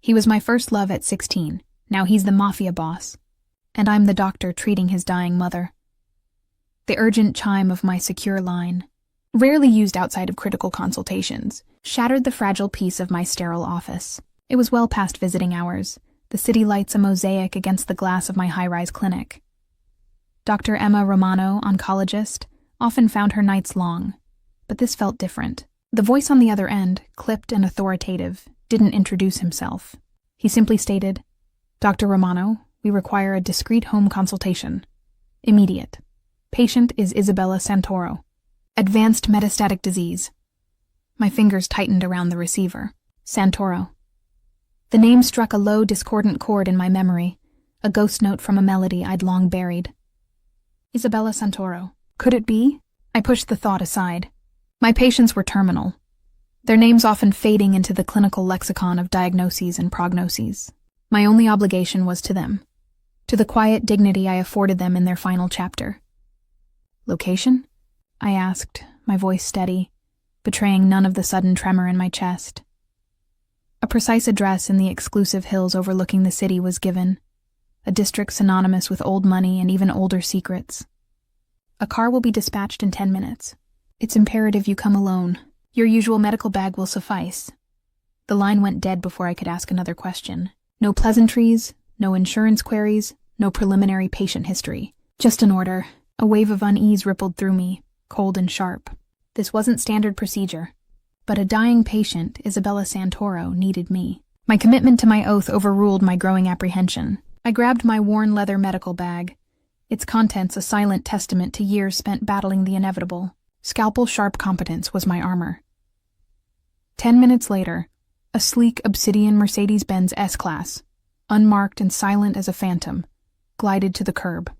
He was my first love at 16. Now he's the Mafia boss. And I'm the doctor treating his dying mother. The urgent chime of my secure line, rarely used outside of critical consultations, shattered the fragile peace of my sterile office. It was well past visiting hours, the city lights a mosaic against the glass of my high-rise clinic. Dr. Emma Romano, oncologist, often found her nights long, but this felt different. The voice on the other end, clipped and authoritative, didn't introduce himself. He simply stated, "Dr. Romano, we require a discreet home consultation. Immediate. Patient is Isabella Santoro. Advanced metastatic disease." My fingers tightened around the receiver. Santoro. The name struck a low, discordant chord in my memory, a ghost note from a melody I'd long buried. Isabella Santoro. Could it be? I pushed the thought aside. My patients were terminal, their names often fading into the clinical lexicon of diagnoses and prognoses. My only obligation was to them, to the quiet dignity I afforded them in their final chapter. Location? I asked, my voice steady, betraying none of the sudden tremor in my chest. A precise address in the exclusive hills overlooking the city was given, a district synonymous with old money and even older secrets. A car will be dispatched in 10 minutes. It's imperative you come alone. Your usual medical bag will suffice. The line went dead before I could ask another question. No pleasantries, no insurance queries, no preliminary patient history. Just an order. A wave of unease rippled through me, cold and sharp. This wasn't standard procedure. But a dying patient, Isabella Santoro, needed me. My commitment to my oath overruled my growing apprehension. I grabbed my worn leather medical bag, its contents a silent testament to years spent battling the inevitable. Scalpel-sharp competence was my armor. 10 minutes later, a sleek obsidian Mercedes-Benz S-Class, unmarked and silent as a phantom, glided to the curb.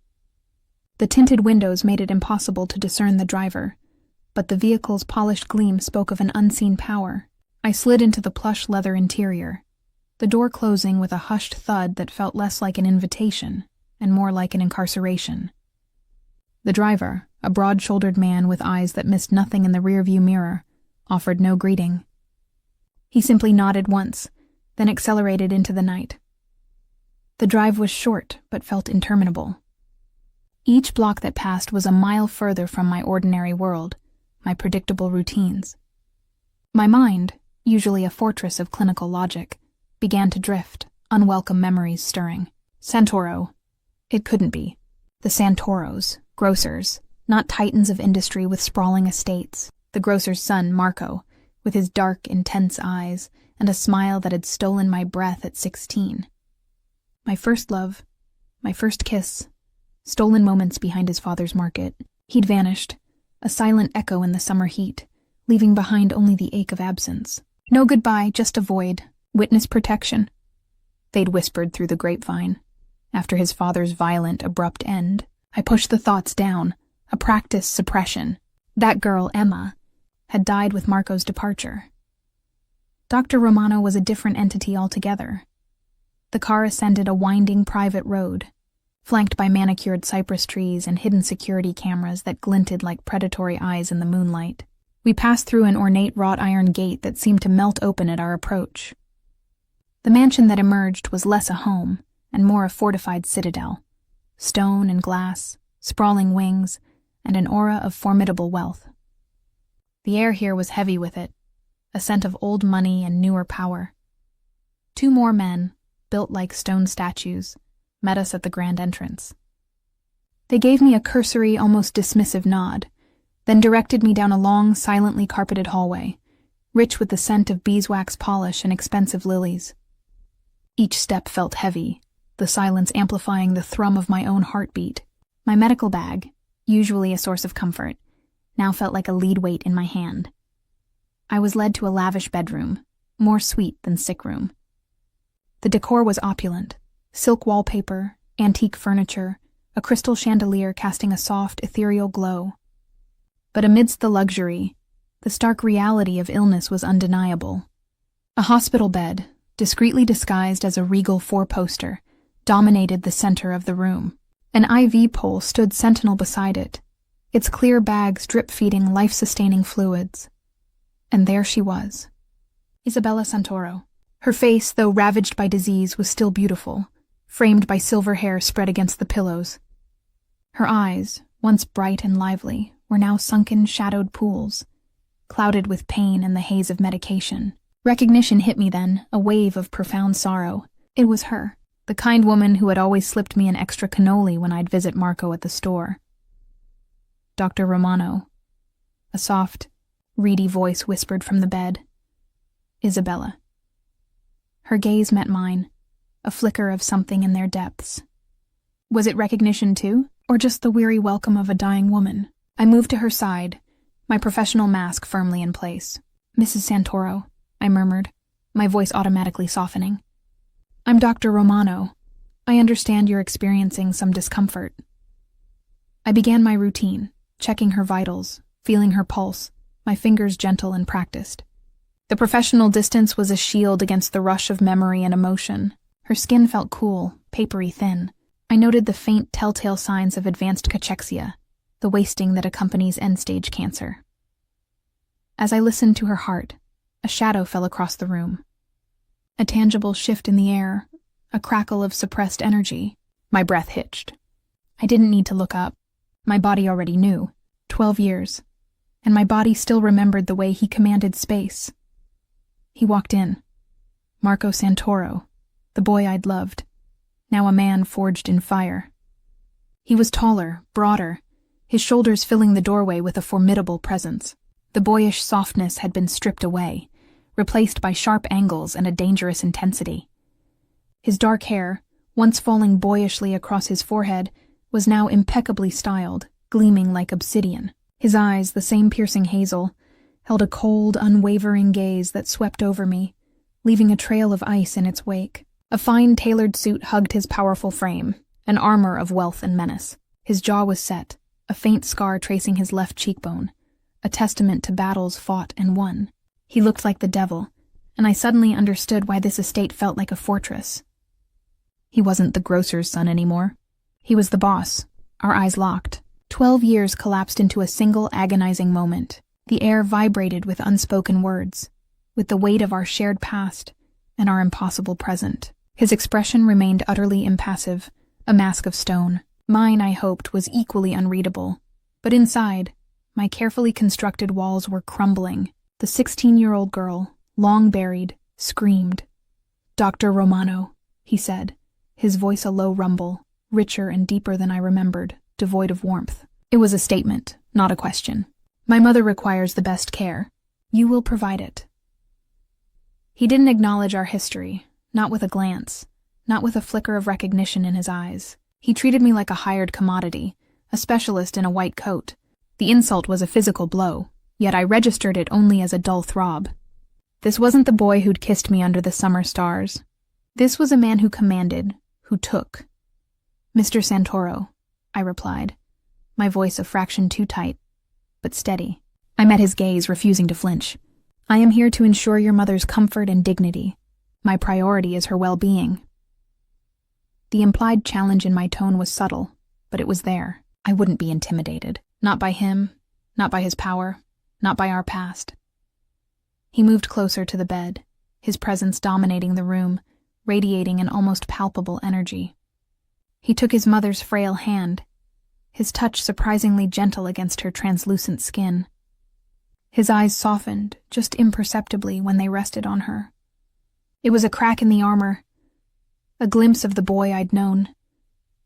The tinted windows made it impossible to discern the driver, but the vehicle's polished gleam spoke of an unseen power. I slid into the plush leather interior, the door closing with a hushed thud that felt less like an invitation and more like an incarceration. The driver, a broad-shouldered man with eyes that missed nothing in the rearview mirror, offered no greeting. He simply nodded once, then accelerated into the night. The drive was short, but felt interminable. Each block that passed was a mile further from my ordinary world, my predictable routines. My mind, usually a fortress of clinical logic, began to drift, unwelcome memories stirring. Santoro. It couldn't be. The Santoros, grocers, not titans of industry with sprawling estates. The grocer's son, Marco, with his dark, intense eyes and a smile that had stolen my breath at 16. My first love, my first kiss, stolen moments behind his father's market. He'd vanished, a silent echo in the summer heat, leaving behind only the ache of absence. No goodbye, just a void, witness protection, they'd whispered through the grapevine. After his father's violent, abrupt end, I pushed the thoughts down, a practiced suppression. That girl, Emma, had died with Marco's departure. Dr. Romano was a different entity altogether. The car ascended a winding private road, flanked by manicured cypress trees and hidden security cameras that glinted like predatory eyes in the moonlight. We passed through an ornate wrought iron gate that seemed to melt open at our approach. The mansion that emerged was less a home and more a fortified citadel, stone and glass, sprawling wings, and an aura of formidable wealth. The air here was heavy with it, a scent of old money and newer power. 2 more men, built like stone statues, met us at the grand entrance. They gave me a cursory, almost dismissive nod, then directed me down a long, silently carpeted hallway, rich with the scent of beeswax polish and expensive lilies. Each step felt heavy, the silence amplifying the thrum of my own heartbeat. My medical bag, usually a source of comfort, now felt like a lead weight in my hand. I was led to a lavish bedroom, more suite than sick room. The decor was opulent, silk wallpaper, antique furniture, a crystal chandelier casting a soft, ethereal glow. But amidst the luxury, the stark reality of illness was undeniable. A hospital bed, discreetly disguised as a regal 4-poster, dominated the center of the room. An IV pole stood sentinel beside it, its clear bags drip-feeding life-sustaining fluids. And there she was, Isabella Santoro, Her face, though ravaged by disease, was still beautiful, framed by silver hair spread against the pillows. Her eyes, once bright and lively, were now sunken, shadowed pools, clouded with pain and the haze of medication. Recognition hit me then, a wave of profound sorrow. It was her, the kind woman who had always slipped me an extra cannoli when I'd visit Marco at the store. Dr. Romano. A soft, reedy voice whispered from the bed. Isabella. Her gaze met mine, a flicker of something in their depths. Was it recognition too, or just the weary welcome of a dying woman? I moved to her side, my professional mask firmly in place. Mrs. Santoro, I murmured, my voice automatically softening. I'm Dr. Romano. I understand you're experiencing some discomfort. I began my routine, checking her vitals, feeling her pulse, my fingers gentle and practiced. The professional distance was a shield against the rush of memory and emotion. Her skin felt cool, papery thin. I noted the faint telltale signs of advanced cachexia, the wasting that accompanies end-stage cancer. As I listened to her heart, a shadow fell across the room. A tangible shift in the air, a crackle of suppressed energy. My breath hitched. I didn't need to look up. My body already knew. 12 years. And my body still remembered the way he commanded space. He walked in. Marco Santoro, the boy I'd loved, now a man forged in fire. He was taller, broader, his shoulders filling the doorway with a formidable presence. The boyish softness had been stripped away, replaced by sharp angles and a dangerous intensity. His dark hair, once falling boyishly across his forehead, was now impeccably styled, gleaming like obsidian. His eyes, the same piercing hazel, held a cold, unwavering gaze that swept over me, leaving a trail of ice in its wake. A fine tailored suit hugged his powerful frame, an armor of wealth and menace. His jaw was set, a faint scar tracing his left cheekbone, a testament to battles fought and won. He looked like the devil, and I suddenly understood why this estate felt like a fortress. He wasn't the grocer's son anymore. He was the boss. Our eyes locked. 12 years collapsed into a single agonizing moment. The air vibrated with unspoken words, with the weight of our shared past and our impossible present. His expression remained utterly impassive, a mask of stone. Mine, I hoped, was equally unreadable. But inside, my carefully constructed walls were crumbling. The 16-year-old girl, long buried, screamed. "Dr. Romano," he said, his voice a low rumble, richer and deeper than I remembered, devoid of warmth. It was a statement, not a question. "My mother requires the best care. You will provide it." He didn't acknowledge our history, not with a glance, not with a flicker of recognition in his eyes. He treated me like a hired commodity, a specialist in a white coat. The insult was a physical blow, yet I registered it only as a dull throb. This wasn't the boy who'd kissed me under the summer stars. This was a man who commanded, who took. "Mr. Santoro," I replied, my voice a fraction too tight, but steady. I met his gaze, refusing to flinch. "I am here to ensure your mother's comfort and dignity. My priority is her well-being." The implied challenge in my tone was subtle, but it was there. I wouldn't be intimidated. Not by him, not by his power, not by our past. He moved closer to the bed, his presence dominating the room, radiating an almost palpable energy. He took his mother's frail hand, his touch surprisingly gentle against her translucent skin. His eyes softened, just imperceptibly, when they rested on her. It was a crack in the armor, a glimpse of the boy I'd known,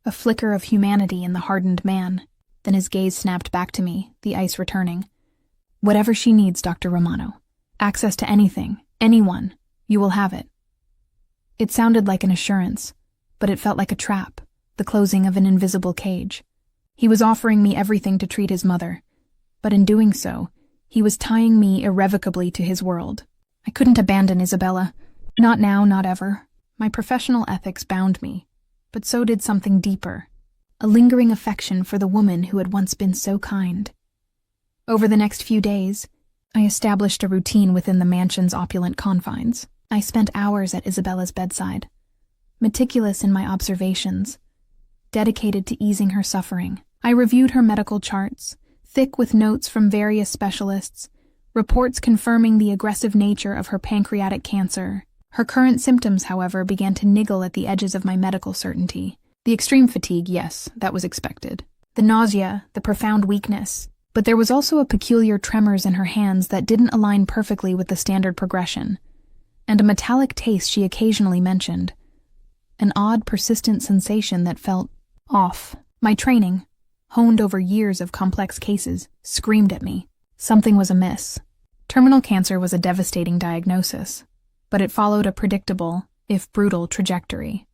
a flicker of humanity in the hardened man. Then his gaze snapped back to me, the ice returning. "Whatever she needs, Dr. Romano. Access to anything, anyone, you will have it." It sounded like an assurance, but it felt like a trap, the closing of an invisible cage. He was offering me everything to treat his mother, but in doing so, he was tying me irrevocably to his world. I couldn't abandon Isabella. Not now, not ever. My professional ethics bound me, but so did something deeper, a lingering affection for the woman who had once been so kind. Over the next few days, I established a routine within the mansion's opulent confines. I spent hours at Isabella's bedside, meticulous in my observations, dedicated to easing her suffering. I reviewed her medical charts, thick with notes from various specialists, reports confirming the aggressive nature of her pancreatic cancer, Her current symptoms, however, began to niggle at the edges of my medical certainty. The extreme fatigue, yes, that was expected. The nausea, the profound weakness. But there was also a peculiar tremors in her hands that didn't align perfectly with the standard progression, and a metallic taste she occasionally mentioned. An odd, persistent sensation that felt off. My training, honed over years of complex cases, screamed at me. Something was amiss. Terminal cancer was a devastating diagnosis, but it followed a predictable, if brutal, trajectory.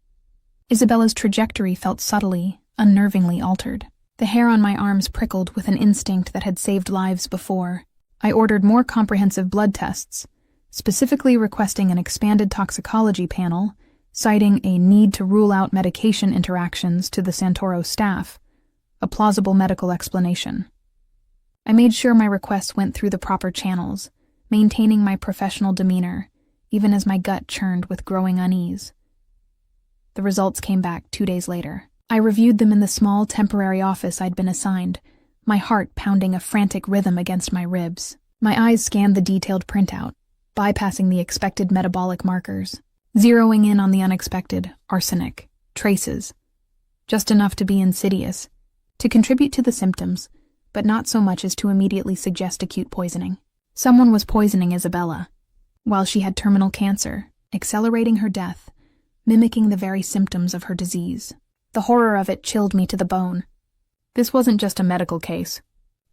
Isabella's trajectory felt subtly, unnervingly altered. The hair on my arms prickled with an instinct that had saved lives before. I ordered more comprehensive blood tests, specifically requesting an expanded toxicology panel, citing a need to rule out medication interactions to the Santoro staff, a plausible medical explanation. I made sure my requests went through the proper channels, maintaining my professional demeanor, even as my gut churned with growing unease. The results came back 2 days later. I reviewed them in the small, temporary office I'd been assigned, my heart pounding a frantic rhythm against my ribs. My eyes scanned the detailed printout, bypassing the expected metabolic markers, zeroing in on the unexpected, arsenic, traces. Just enough to be insidious, to contribute to the symptoms, but not so much as to immediately suggest acute poisoning. Someone was poisoning Isabella, while she had terminal cancer, accelerating her death, mimicking the very symptoms of her disease. The horror of it chilled me to the bone. This wasn't just a medical case.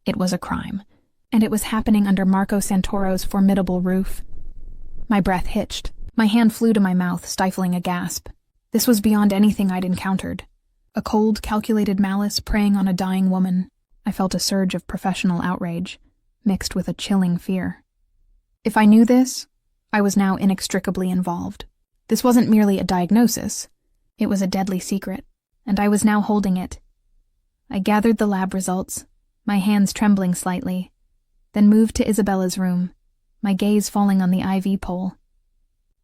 It was a crime, and it was happening under Marco Santoro's formidable roof. My breath hitched. My hand flew to my mouth, stifling a gasp. This was beyond anything I'd encountered. A cold, calculated malice preying on a dying woman. I felt a surge of professional outrage, mixed with a chilling fear. If I knew this, I was now inextricably involved. This wasn't merely a diagnosis. It was a deadly secret, and I was now holding it. I gathered the lab results, my hands trembling slightly, then moved to Isabella's room, my gaze falling on the IV pole.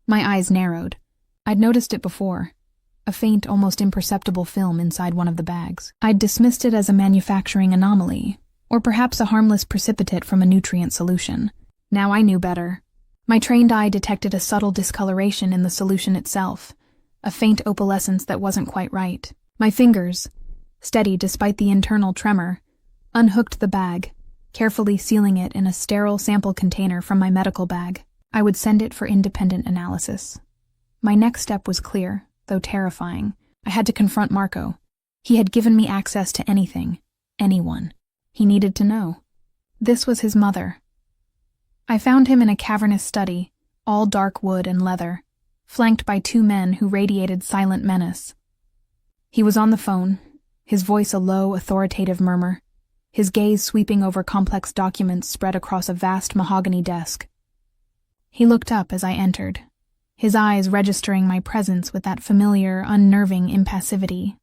My eyes narrowed. I'd noticed it before, a faint, almost imperceptible film inside one of the bags. I'd dismissed it as a manufacturing anomaly, or perhaps a harmless precipitate from a nutrient solution. Now I knew better. My trained eye detected a subtle discoloration in the solution itself, a faint opalescence that wasn't quite right. My fingers, steady despite the internal tremor, unhooked the bag, carefully sealing it in a sterile sample container from my medical bag. I would send it for independent analysis. My next step was clear, though terrifying. I had to confront Marco. He had given me access to anything, anyone. He needed to know. This was his mother. I found him in a cavernous study, all dark wood and leather, flanked by 2 men who radiated silent menace. He was on the phone, his voice a low, authoritative murmur, his gaze sweeping over complex documents spread across a vast mahogany desk. He looked up as I entered, his eyes registering my presence with that familiar, unnerving impassivity.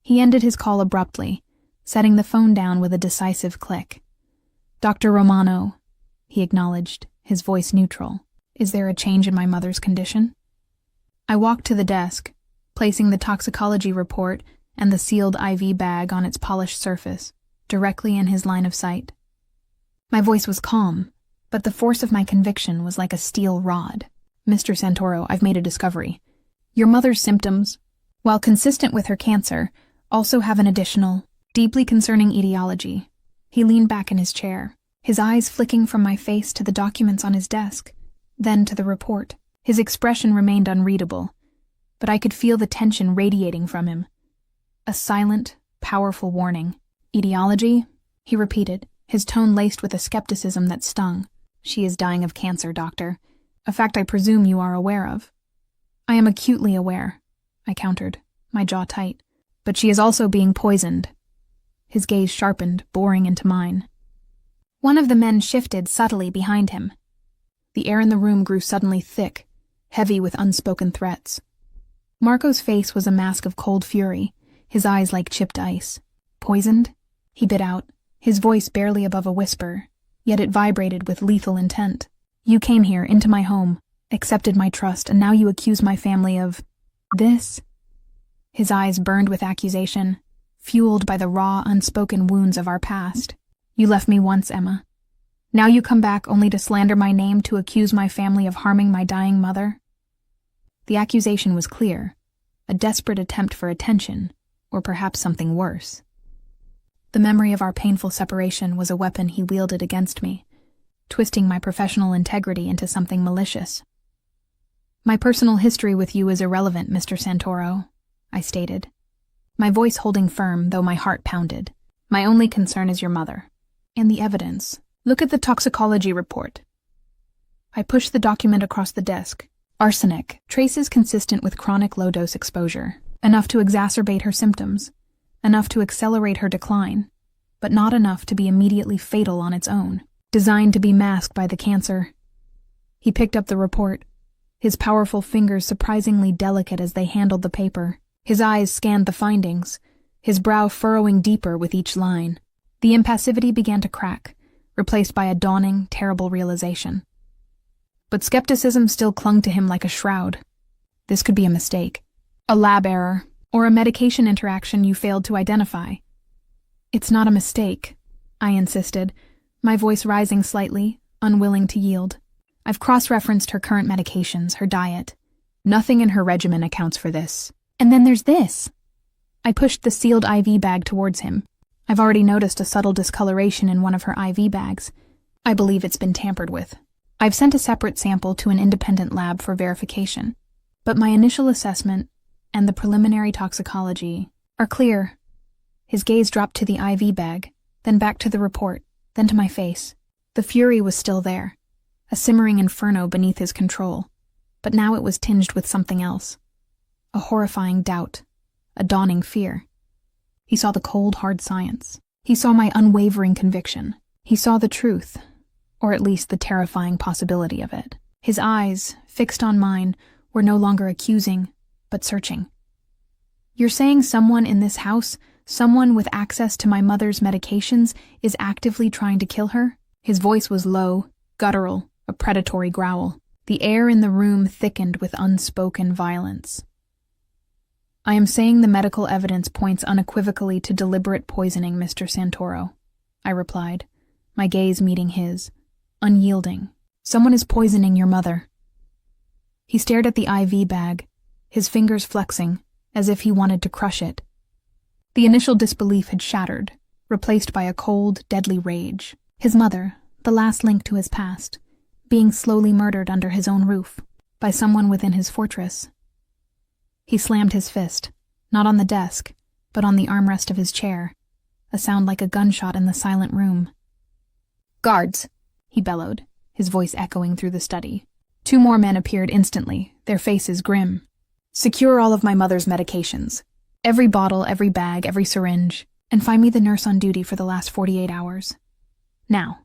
He ended his call abruptly, setting the phone down with a decisive click. "Dr. Romano," he acknowledged, his voice neutral. "Is there a change in my mother's condition?" I walked to the desk, placing the toxicology report and the sealed IV bag on its polished surface, directly in his line of sight. My voice was calm, but the force of my conviction was like a steel rod. "Mr. Santoro, I've made a discovery. Your mother's symptoms, while consistent with her cancer, also have an additional, deeply concerning etiology." He leaned back in his chair, his eyes flicking from my face to the documents on his desk, then to the report. His expression remained unreadable, but I could feel the tension radiating from him. A silent, powerful warning. "Etiology?" he repeated, his tone laced with a skepticism that stung. "She is dying of cancer, doctor. A fact I presume you are aware of." "I am acutely aware," I countered, my jaw tight. "But she is also being poisoned." His gaze sharpened, boring into mine. One of the men shifted subtly behind him. The air in the room grew suddenly thick, heavy with unspoken threats. Marco's face was a mask of cold fury, his eyes like chipped ice. "Poisoned?" he bit out, his voice barely above a whisper, yet it vibrated with lethal intent. "You came here, into my home, accepted my trust, and now you accuse my family of this?" His eyes burned with accusation, fueled by the raw, unspoken wounds of our past. "You left me once, Emma. Now you come back only to slander my name, to accuse my family of harming my dying mother?" The accusation was clear, a desperate attempt for attention, or perhaps something worse. The memory of our painful separation was a weapon he wielded against me, twisting my professional integrity into something malicious. "My personal history with you is irrelevant, Mr. Santoro," I stated, my voice holding firm though my heart pounded. "My only concern is your mother. And the evidence. Look at the toxicology report." I pushed the document across the desk. Arsenic, traces consistent with chronic low-dose exposure, enough to exacerbate her symptoms, enough to accelerate her decline, but not enough to be immediately fatal on its own, designed to be masked by the cancer. He picked up the report, his powerful fingers surprisingly delicate as they handled the paper. His eyes scanned the findings, his brow furrowing deeper with each line. The impassivity began to crack, replaced by a dawning, terrible realization. But skepticism still clung to him like a shroud. This could be a mistake, a lab error, or a medication interaction you failed to identify. "It's not a mistake," I insisted, my voice rising slightly, unwilling to yield. "I've cross-referenced her current medications, her diet. Nothing in her regimen accounts for this. And then there's this." I pushed the sealed IV bag towards him. I've already noticed a subtle discoloration in one of her IV bags. I believe it's been tampered with. I've sent a separate sample to an independent lab for verification. But my initial assessment and the preliminary toxicology are clear. His gaze dropped to the IV bag, then back to the report, then to my face. The fury was still there, a simmering inferno beneath his control, but now it was tinged with something else. A horrifying doubt, a dawning fear. He saw the cold, hard science. He saw my unwavering conviction. He saw the truth, or at least the terrifying possibility of it. His eyes, fixed on mine, were no longer accusing, but searching. "You're saying someone in this house, someone with access to my mother's medications, is actively trying to kill her?" His voice was low, guttural, a predatory growl. The air in the room thickened with unspoken violence. "I am saying the medical evidence points unequivocally to deliberate poisoning, Mr. Santoro," I replied, my gaze meeting his, unyielding. "Someone is poisoning your mother." He stared at the IV bag, his fingers flexing, as if he wanted to crush it. The initial disbelief had shattered, replaced by a cold, deadly rage. His mother, the last link to his past, being slowly murdered under his own roof, by someone within his fortress. He slammed his fist, not on the desk, but on the armrest of his chair, a sound like a gunshot in the silent room. "Guards," he bellowed, his voice echoing through the study. 2 more men appeared instantly, their faces grim. "Secure all of my mother's medications. Every bottle, every bag, every syringe, and find me the nurse on duty for the last 48 hours. Now."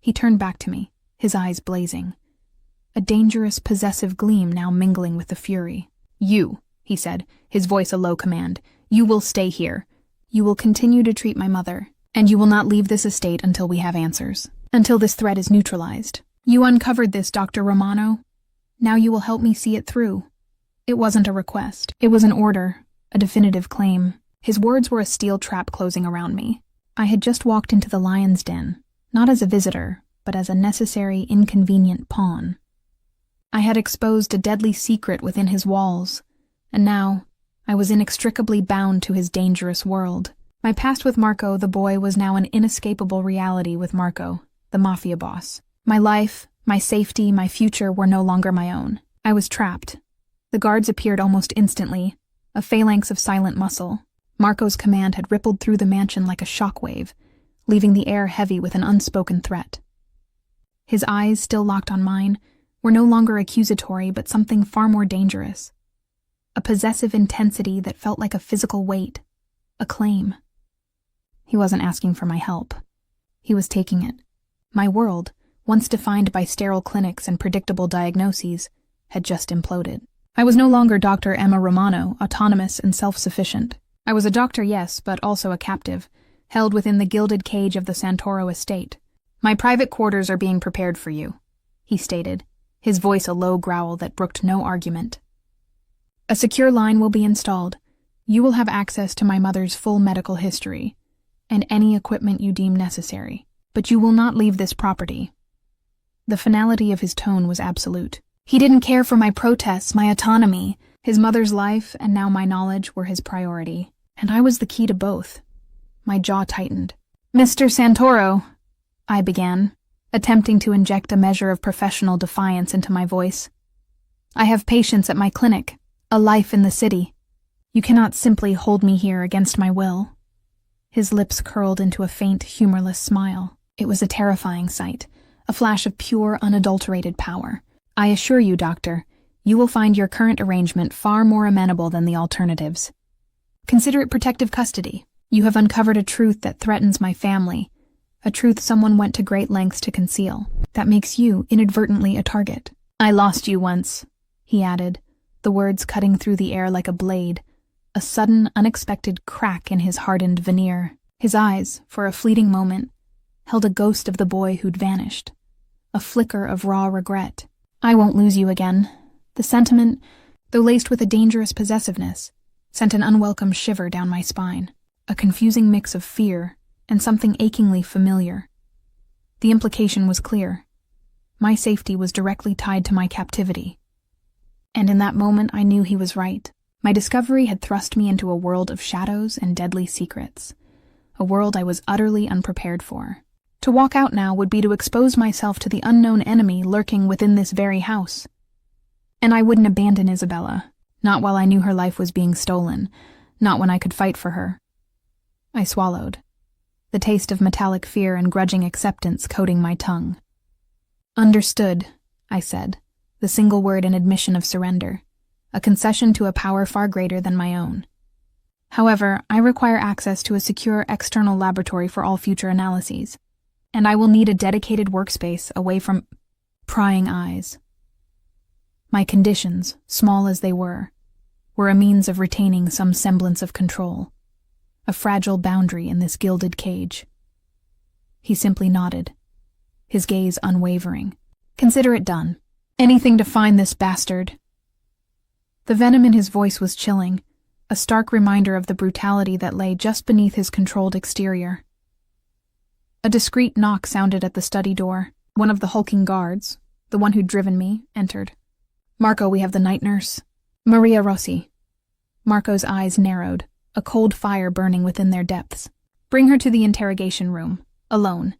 He turned back to me, his eyes blazing, a dangerous, possessive gleam now mingling with the fury. "You," he said, his voice a low command, "you will stay here. You will continue to treat my mother, and you will not leave this estate until we have answers, until this threat is neutralized. You uncovered this, Dr. Romano. Now you will help me see it through." It wasn't a request. It was an order, a definitive claim. His words were a steel trap closing around me. I had just walked into the lion's den, not as a visitor, but as a necessary, inconvenient pawn. I had exposed a deadly secret within his walls, and now I was inextricably bound to his dangerous world. My past with Marco, the boy, was now an inescapable reality with Marco, the Mafia boss. My life, my safety, my future were no longer my own. I was trapped. The guards appeared almost instantly, a phalanx of silent muscle. Marco's command had rippled through the mansion like a shockwave, leaving the air heavy with an unspoken threat. His eyes, still locked on mine, were no longer accusatory but something far more dangerous. A possessive intensity that felt like a physical weight, a claim. He wasn't asking for my help. He was taking it. My world, once defined by sterile clinics and predictable diagnoses, had just imploded. I was no longer Dr. Emma Romano, autonomous and self-sufficient. I was a doctor, yes, but also a captive, held within the gilded cage of the Santoro estate. "My private quarters are being prepared for you," he stated, his voice a low growl that brooked no argument. "A secure line will be installed. You will have access to my mother's full medical history, and any equipment you deem necessary. But you will not leave this property." The finality of his tone was absolute. He didn't care for my protests, my autonomy. His mother's life and now my knowledge were his priority. And I was the key to both. My jaw tightened. "Mr. Santoro," I began, attempting to inject a measure of professional defiance into my voice. "I have patients at my clinic, a life in the city. You cannot simply hold me here against my will." His lips curled into a faint, humorless smile. It was a terrifying sight, a flash of pure, unadulterated power. "I assure you, doctor, you will find your current arrangement far more amenable than the alternatives. Consider it protective custody. You have uncovered a truth that threatens my family, a truth someone went to great lengths to conceal. That makes you inadvertently a target." "I lost you once," he added, the words cutting through the air like a blade, a sudden, unexpected crack in his hardened veneer. His eyes, for a fleeting moment, held a ghost of the boy who'd vanished, a flicker of raw regret. "I won't lose you again." The sentiment, though laced with a dangerous possessiveness, sent an unwelcome shiver down my spine, a confusing mix of fear and something achingly familiar. The implication was clear. My safety was directly tied to my captivity. And in that moment I knew he was right. My discovery had thrust me into a world of shadows and deadly secrets, a world I was utterly unprepared for. To walk out now would be to expose myself to the unknown enemy lurking within this very house. And I wouldn't abandon Isabella, not while I knew her life was being stolen, not when I could fight for her. I swallowed, the taste of metallic fear and grudging acceptance coating my tongue. "Understood," I said, the single word an admission of surrender, a concession to a power far greater than my own. "However, I require access to a secure external laboratory for all future analyses, and I will need a dedicated workspace away from prying eyes." My conditions, small as they were a means of retaining some semblance of control, a fragile boundary in this gilded cage. He simply nodded, his gaze unwavering. "Consider it done. Anything to find this bastard." The venom in his voice was chilling, a stark reminder of the brutality that lay just beneath his controlled exterior. A discreet knock sounded at the study door. One of the hulking guards, the one who'd driven me, entered. "Marco, we have the night nurse." "Maria Rossi." Marco's eyes narrowed, a cold fire burning within their depths. "Bring her to the interrogation room, alone,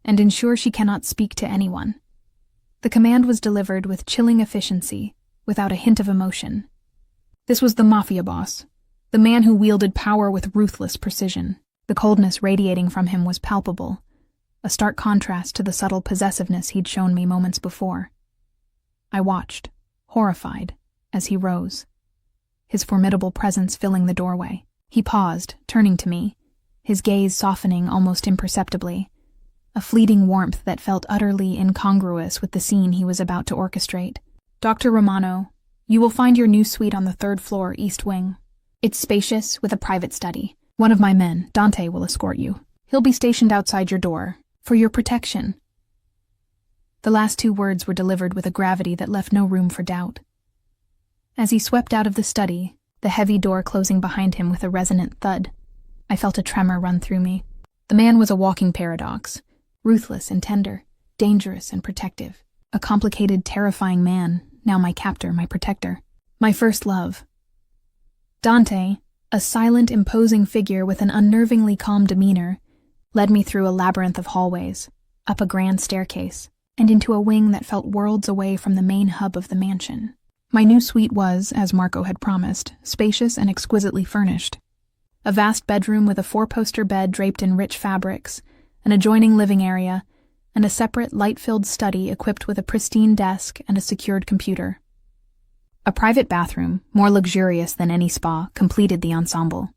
and ensure she cannot speak to anyone." The command was delivered with chilling efficiency, without a hint of emotion. This was the Mafia boss, the man who wielded power with ruthless precision. The coldness radiating from him was palpable, a stark contrast to the subtle possessiveness he'd shown me moments before. I watched, horrified, as he rose, his formidable presence filling the doorway. He paused, turning to me, his gaze softening almost imperceptibly, a fleeting warmth that felt utterly incongruous with the scene he was about to orchestrate. "Dr. Romano, you will find your new suite on the 3rd floor, East Wing. It's spacious, with a private study. One of my men, Dante, will escort you. He'll be stationed outside your door, for your protection." The last 2 words were delivered with a gravity that left no room for doubt. As he swept out of the study, the heavy door closing behind him with a resonant thud, I felt a tremor run through me. The man was a walking paradox, ruthless and tender, dangerous and protective. A complicated, terrifying man, now my captor, my protector, my first love. Dante, a silent, imposing figure with an unnervingly calm demeanor, led me through a labyrinth of hallways, up a grand staircase, and into a wing that felt worlds away from the main hub of the mansion. My new suite was, as Marco had promised, spacious and exquisitely furnished. A vast bedroom with a 4-poster bed draped in rich fabrics, an adjoining living area, and a separate, light-filled study equipped with a pristine desk and a secured computer. A private bathroom, more luxurious than any spa, completed the ensemble.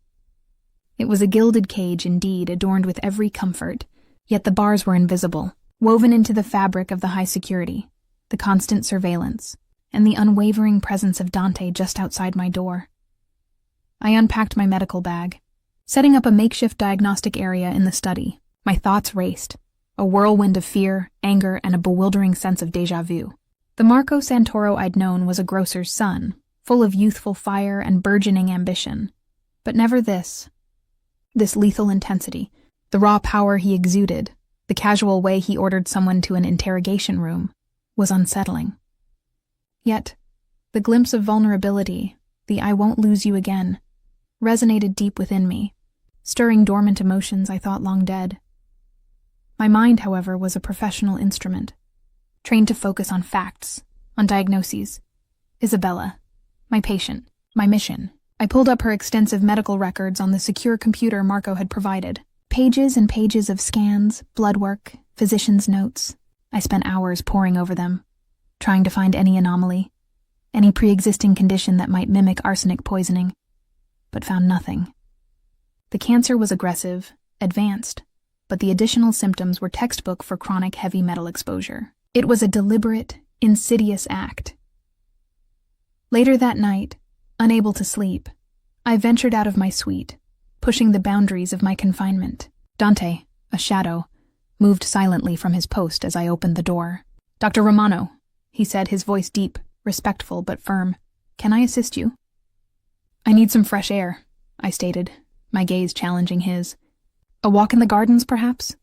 It was a gilded cage indeed, adorned with every comfort, yet the bars were invisible, woven into the fabric of the high security, the constant surveillance, and the unwavering presence of Dante just outside my door. I unpacked my medical bag, setting up a makeshift diagnostic area in the study. My thoughts raced, a whirlwind of fear, anger, and a bewildering sense of déjà vu. The Marco Santoro I'd known was a grocer's son, full of youthful fire and burgeoning ambition. But never this. This lethal intensity, the raw power he exuded, the casual way he ordered someone to an interrogation room, was unsettling. Yet, the glimpse of vulnerability, the "I won't lose you again," resonated deep within me, stirring dormant emotions I thought long dead. My mind, however, was a professional instrument, trained to focus on facts, on diagnoses. Isabella, my patient, my mission. I pulled up her extensive medical records on the secure computer Marco had provided. Pages and pages of scans, blood work, physician's notes. I spent hours poring over them, trying to find any anomaly, any pre-existing condition that might mimic arsenic poisoning, but found nothing. The cancer was aggressive, advanced, but the additional symptoms were textbook for chronic heavy metal exposure. It was a deliberate, insidious act. Later that night, unable to sleep, I ventured out of my suite, pushing the boundaries of my confinement. Dante, a shadow, moved silently from his post as I opened the door. "Dr. Romano," he said, his voice deep, respectful but firm. "Can I assist you?" "I need some fresh air," I stated, my gaze challenging his. "A walk in the gardens, perhaps?"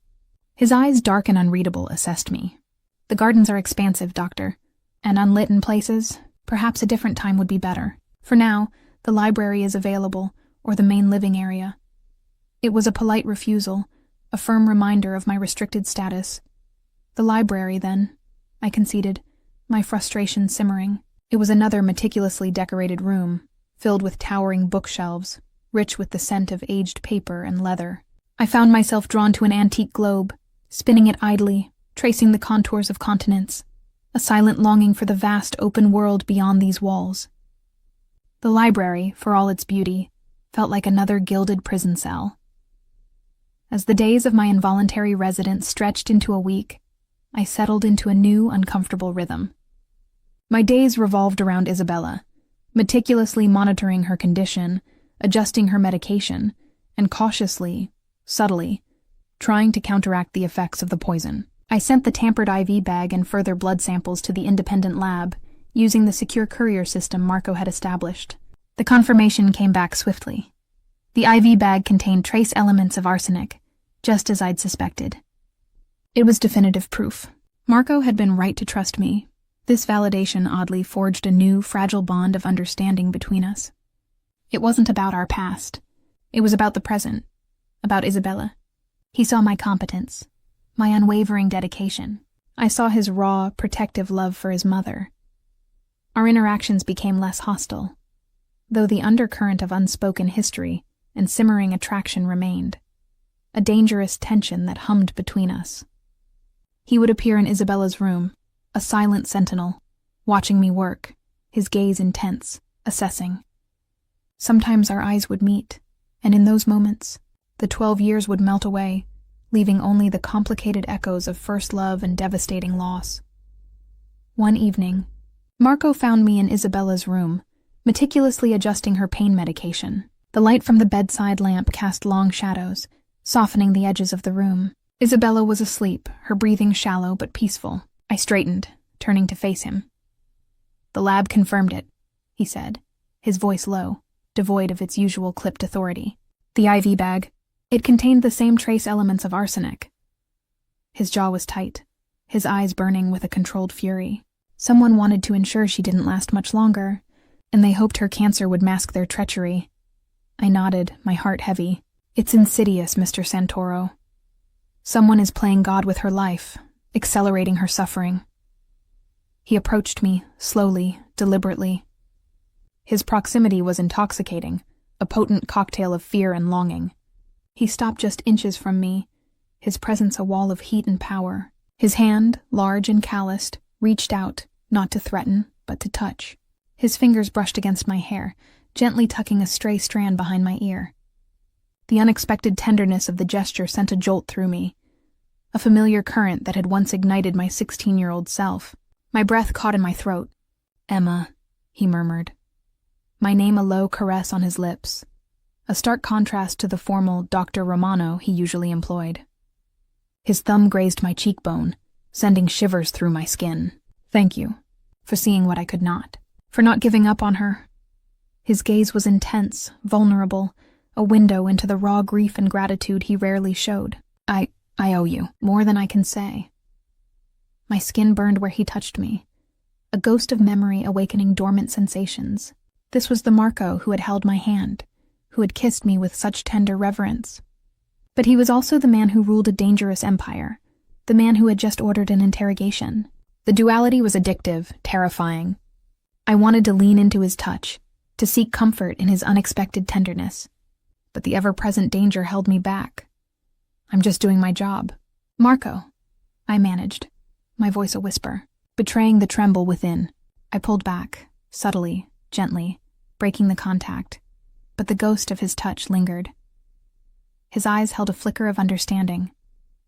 His eyes, dark and unreadable, assessed me. "The gardens are expansive, doctor, and unlit in places. Perhaps a different time would be better. For now, the library is available, or the main living area." It was a polite refusal, a firm reminder of my restricted status. "The library, then," I conceded, my frustration simmering. It was another meticulously decorated room, filled with towering bookshelves, rich with the scent of aged paper and leather. I found myself drawn to an antique globe, spinning it idly, tracing the contours of continents, a silent longing for the vast open world beyond these walls. The library, for all its beauty, felt like another gilded prison cell. As the days of my involuntary residence stretched into a week, I settled into a new, uncomfortable rhythm. My days revolved around Isabella, meticulously monitoring her condition, adjusting her medication, and cautiously, subtly, trying to counteract the effects of the poison. I sent the tampered IV bag and further blood samples to the independent lab, using the secure courier system Marco had established. The confirmation came back swiftly. The IV bag contained trace elements of arsenic, just as I'd suspected. It was definitive proof. Marco had been right to trust me. This validation oddly forged a new, fragile bond of understanding between us. It wasn't about our past. It was about the present, about Isabella. He saw my competence, my unwavering dedication. I saw his raw, protective love for his mother. Our interactions became less hostile, though the undercurrent of unspoken history and simmering attraction remained, a dangerous tension that hummed between us. He would appear in Isabella's room, a silent sentinel, watching me work, his gaze intense, assessing. Sometimes our eyes would meet, and in those moments, the 12 years would melt away, leaving only the complicated echoes of first love and devastating loss. One evening, Marco found me in Isabella's room, meticulously adjusting her pain medication. The light from the bedside lamp cast long shadows, softening the edges of the room. Isabella was asleep, her breathing shallow but peaceful. I straightened, turning to face him. "The lab confirmed it," he said, his voice low, devoid of its usual clipped authority. "The IV bag. It contained the same trace elements of arsenic." His jaw was tight, his eyes burning with a controlled fury. Someone wanted to ensure she didn't last much longer, and they hoped her cancer would mask their treachery. I nodded, my heart heavy. "It's insidious, Mr. Santoro. Someone is playing God with her life, accelerating her suffering." He approached me, slowly, deliberately. His proximity was intoxicating, a potent cocktail of fear and longing. He stopped just inches from me, his presence a wall of heat and power. His hand, large and calloused, reached out, not to threaten, but to touch. His fingers brushed against my hair, gently tucking a stray strand behind my ear. The unexpected tenderness of the gesture sent a jolt through me, a familiar current that had once ignited my 16-year-old self. My breath caught in my throat. "Emma," he murmured. My name a low caress on his lips, a stark contrast to the formal Dr. Romano he usually employed. His thumb grazed my cheekbone, sending shivers through my skin. "Thank you, for seeing what I could not, for not giving up on her." His gaze was intense, vulnerable, a window into the raw grief and gratitude he rarely showed. I owe you more than I can say." My skin burned where he touched me, a ghost of memory awakening dormant sensations. This was the Marco who had held my hand, who had kissed me with such tender reverence. But he was also the man who ruled a dangerous empire, the man who had just ordered an interrogation. The duality was addictive, terrifying. I wanted to lean into his touch, to seek comfort in his unexpected tenderness. But the ever-present danger held me back. I'm just doing my job. Marco, I managed, my voice a whisper, betraying the tremble within. I pulled back, subtly, gently, breaking the contact, but the ghost of his touch lingered. His eyes held a flicker of understanding,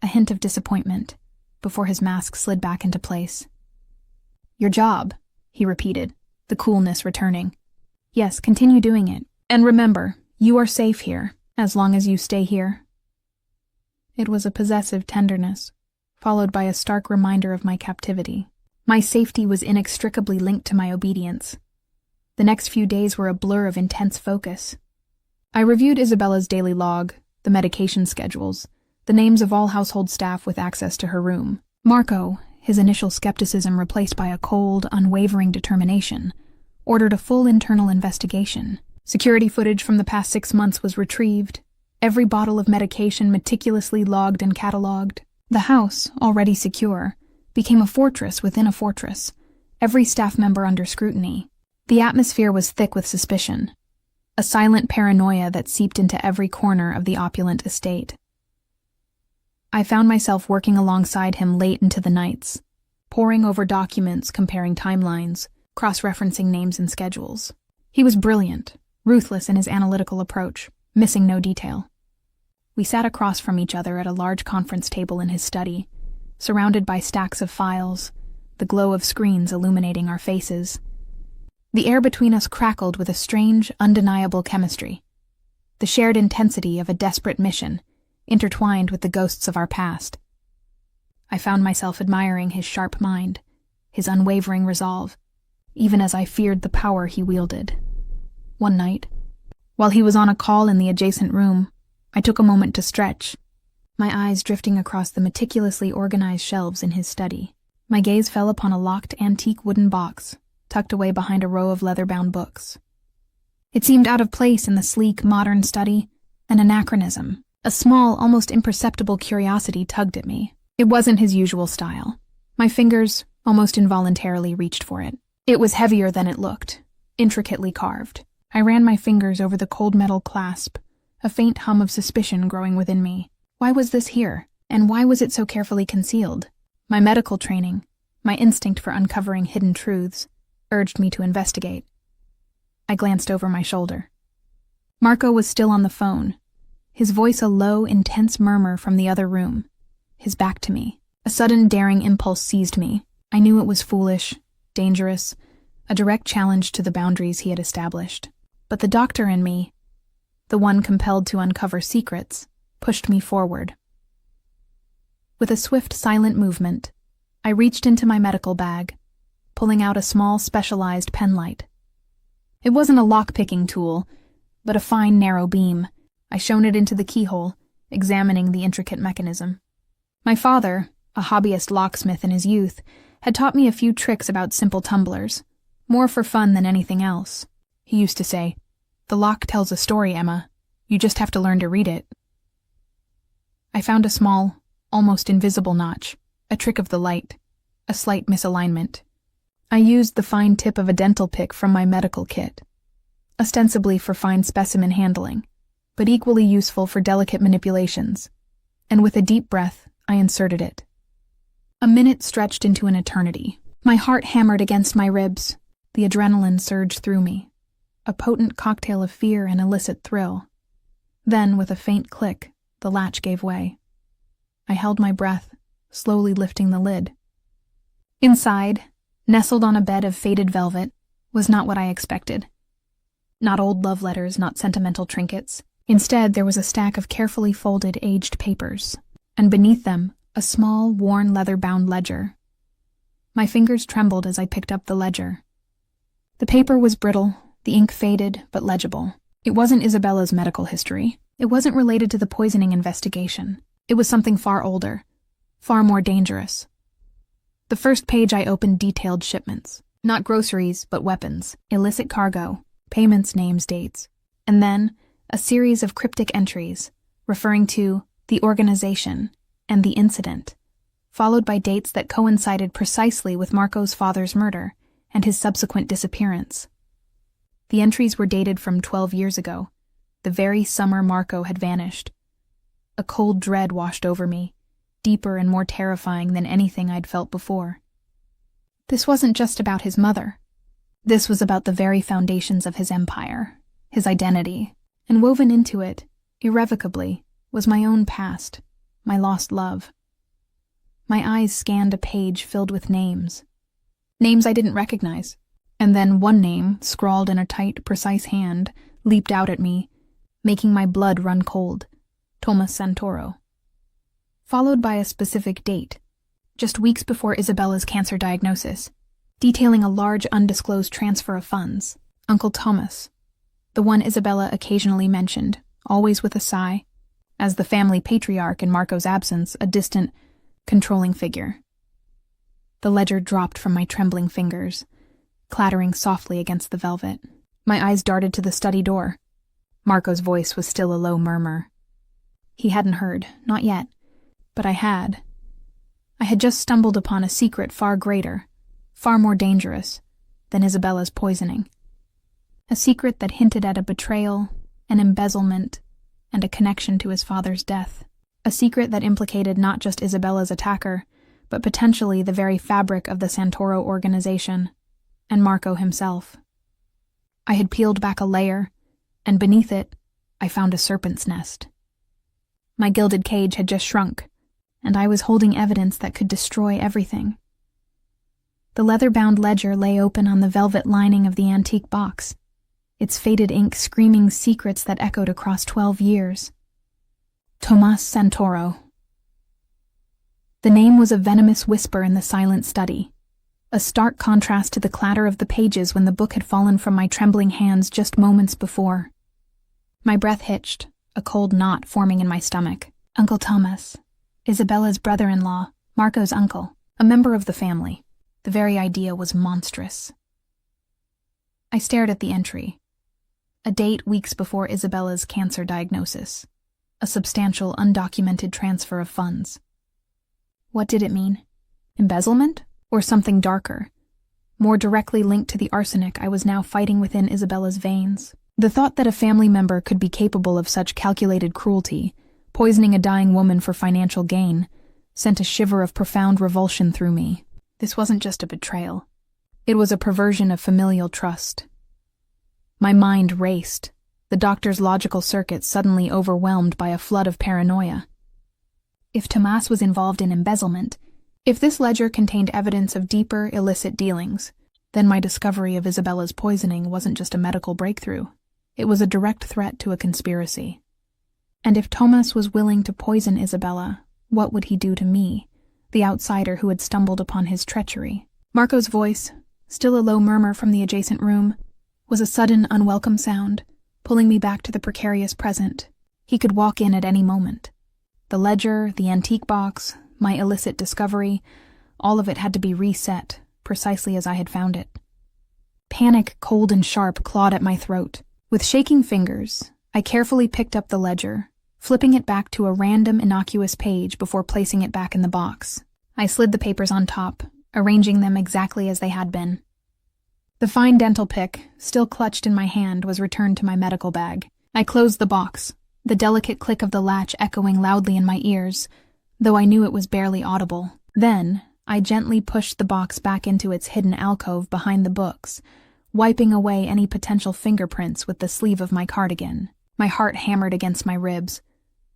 a hint of disappointment, before his mask slid back into place. Your job, he repeated, the coolness returning. Yes, continue doing it. And remember, you are safe here, as long as you stay here. It was a possessive tenderness, followed by a stark reminder of my captivity. My safety was inextricably linked to my obedience. The next few days were a blur of intense focus. I reviewed Isabella's daily log, the medication schedules, the names of all household staff with access to her room. Marco, his initial skepticism replaced by a cold, unwavering determination, ordered a full internal investigation. Security footage from the past 6 months was retrieved, every bottle of medication meticulously logged and catalogued. The house, already secure, became a fortress within a fortress, every staff member under scrutiny. The atmosphere was thick with suspicion, a silent paranoia that seeped into every corner of the opulent estate. I found myself working alongside him late into the nights, poring over documents, comparing timelines, cross-referencing names and schedules. He was brilliant, ruthless in his analytical approach, missing no detail. We sat across from each other at a large conference table in his study, surrounded by stacks of files, the glow of screens illuminating our faces. The air between us crackled with a strange, undeniable chemistry, the shared intensity of a desperate mission, intertwined with the ghosts of our past. I found myself admiring his sharp mind, his unwavering resolve, even as I feared the power he wielded. One night, while he was on a call in the adjacent room, I took a moment to stretch, my eyes drifting across the meticulously organized shelves in his study. My gaze fell upon a locked antique wooden box, tucked away behind a row of leather-bound books. It seemed out of place in the sleek, modern study, an anachronism. A small, almost imperceptible curiosity tugged at me. It wasn't his usual style. My fingers almost involuntarily reached for it. It was heavier than it looked, intricately carved. I ran my fingers over the cold metal clasp, a faint hum of suspicion growing within me. Why was this here? And why was it so carefully concealed? My medical training, my instinct for uncovering hidden truths, urged me to investigate. I glanced over my shoulder. Marco was still on the phone, his voice a low, intense murmur from the other room, his back to me. A sudden daring impulse seized me. I knew it was foolish, dangerous, a direct challenge to the boundaries he had established. But the doctor in me, the one compelled to uncover secrets, pushed me forward. With a swift, silent movement, I reached into my medical bag, pulling out a small, specialized penlight. It wasn't a lock-picking tool, but a fine, narrow beam. I shone it into the keyhole, examining the intricate mechanism. My father, a hobbyist locksmith in his youth, had taught me a few tricks about simple tumblers, more for fun than anything else. He used to say, "The lock tells a story, Emma. You just have to learn to read it." I found a small, almost invisible notch, a trick of the light, a slight misalignment. I used the fine tip of a dental pick from my medical kit, ostensibly for fine specimen handling, but equally useful for delicate manipulations, and with a deep breath, I inserted it. A minute stretched into an eternity. My heart hammered against my ribs. The adrenaline surged through me, a potent cocktail of fear and illicit thrill. Then, with a faint click, the latch gave way. I held my breath, slowly lifting the lid. Inside, nestled on a bed of faded velvet, was not what I expected. Not old love letters, not sentimental trinkets. Instead, there was a stack of carefully folded, aged papers, and beneath them, a small, worn, leather-bound ledger. My fingers trembled as I picked up the ledger. The paper was brittle, the ink faded, but legible. It wasn't Isabella's medical history. It wasn't related to the poisoning investigation. It was something far older, far more dangerous. The first page I opened detailed shipments. Not groceries, but weapons, illicit cargo, payments, names, dates. And then, a series of cryptic entries, referring to the organization and the incident, followed by dates that coincided precisely with Marco's father's murder and his subsequent disappearance. The entries were dated from 12 years ago, the very summer Marco had vanished. A cold dread washed over me, deeper and more terrifying than anything I'd felt before. This wasn't just about his mother. This was about the very foundations of his empire, his identity, and woven into it, irrevocably, was my own past, my lost love. My eyes scanned a page filled with names. Names I didn't recognize. And then one name, scrawled in a tight, precise hand, leaped out at me, making my blood run cold. Thomas Santoro. Followed by a specific date, just weeks before Isabella's cancer diagnosis, detailing a large undisclosed transfer of funds. Uncle Thomas, the one Isabella occasionally mentioned, always with a sigh, as the family patriarch in Marco's absence, a distant, controlling figure. The ledger dropped from my trembling fingers, clattering softly against the velvet. My eyes darted to the study door. Marco's voice was still a low murmur. He hadn't heard, not yet, but I had. I had just stumbled upon a secret far greater, far more dangerous, than Isabella's poisoning. A secret that hinted at a betrayal, an embezzlement, and a connection to his father's death. A secret that implicated not just Isabella's attacker, but potentially the very fabric of the Santoro organization, and Marco himself. I had peeled back a layer, and beneath it, I found a serpent's nest. My gilded cage had just shrunk, and I was holding evidence that could destroy everything. The leather-bound ledger lay open on the velvet lining of the antique box, its faded ink screaming secrets that echoed across 12 years. Tomas Santoro. The name was a venomous whisper in the silent study, a stark contrast to the clatter of the pages when the book had fallen from my trembling hands just moments before. My breath hitched, a cold knot forming in my stomach. Uncle Thomas, Isabella's brother-in-law, Marco's uncle, a member of the family. The very idea was monstrous. I stared at the entry. A date weeks before Isabella's cancer diagnosis. A substantial, undocumented transfer of funds. What did it mean? Embezzlement? Or something darker, more directly linked to the arsenic I was now fighting within Isabella's veins? The thought that a family member could be capable of such calculated cruelty, poisoning a dying woman for financial gain, sent a shiver of profound revulsion through me. This wasn't just a betrayal. It was a perversion of familial trust. My mind raced, the doctor's logical circuits suddenly overwhelmed by a flood of paranoia. If Tomas was involved in embezzlement, if this ledger contained evidence of deeper, illicit dealings, then my discovery of Isabella's poisoning wasn't just a medical breakthrough. It was a direct threat to a conspiracy. And if Tomas was willing to poison Isabella, what would he do to me, the outsider who had stumbled upon his treachery? Marco's voice, still a low murmur from the adjacent room, was a sudden, unwelcome sound, pulling me back to the precarious present. He could walk in at any moment. The ledger, the antique box, my illicit discovery, all of it had to be reset, precisely as I had found it. Panic, cold and sharp, clawed at my throat. With shaking fingers, I carefully picked up the ledger, flipping it back to a random, innocuous page before placing it back in the box. I slid the papers on top, arranging them exactly as they had been. The fine dental pick, still clutched in my hand, was returned to my medical bag. I closed the box, the delicate click of the latch echoing loudly in my ears, though I knew it was barely audible. Then, I gently pushed the box back into its hidden alcove behind the books, wiping away any potential fingerprints with the sleeve of my cardigan. My heart hammered against my ribs,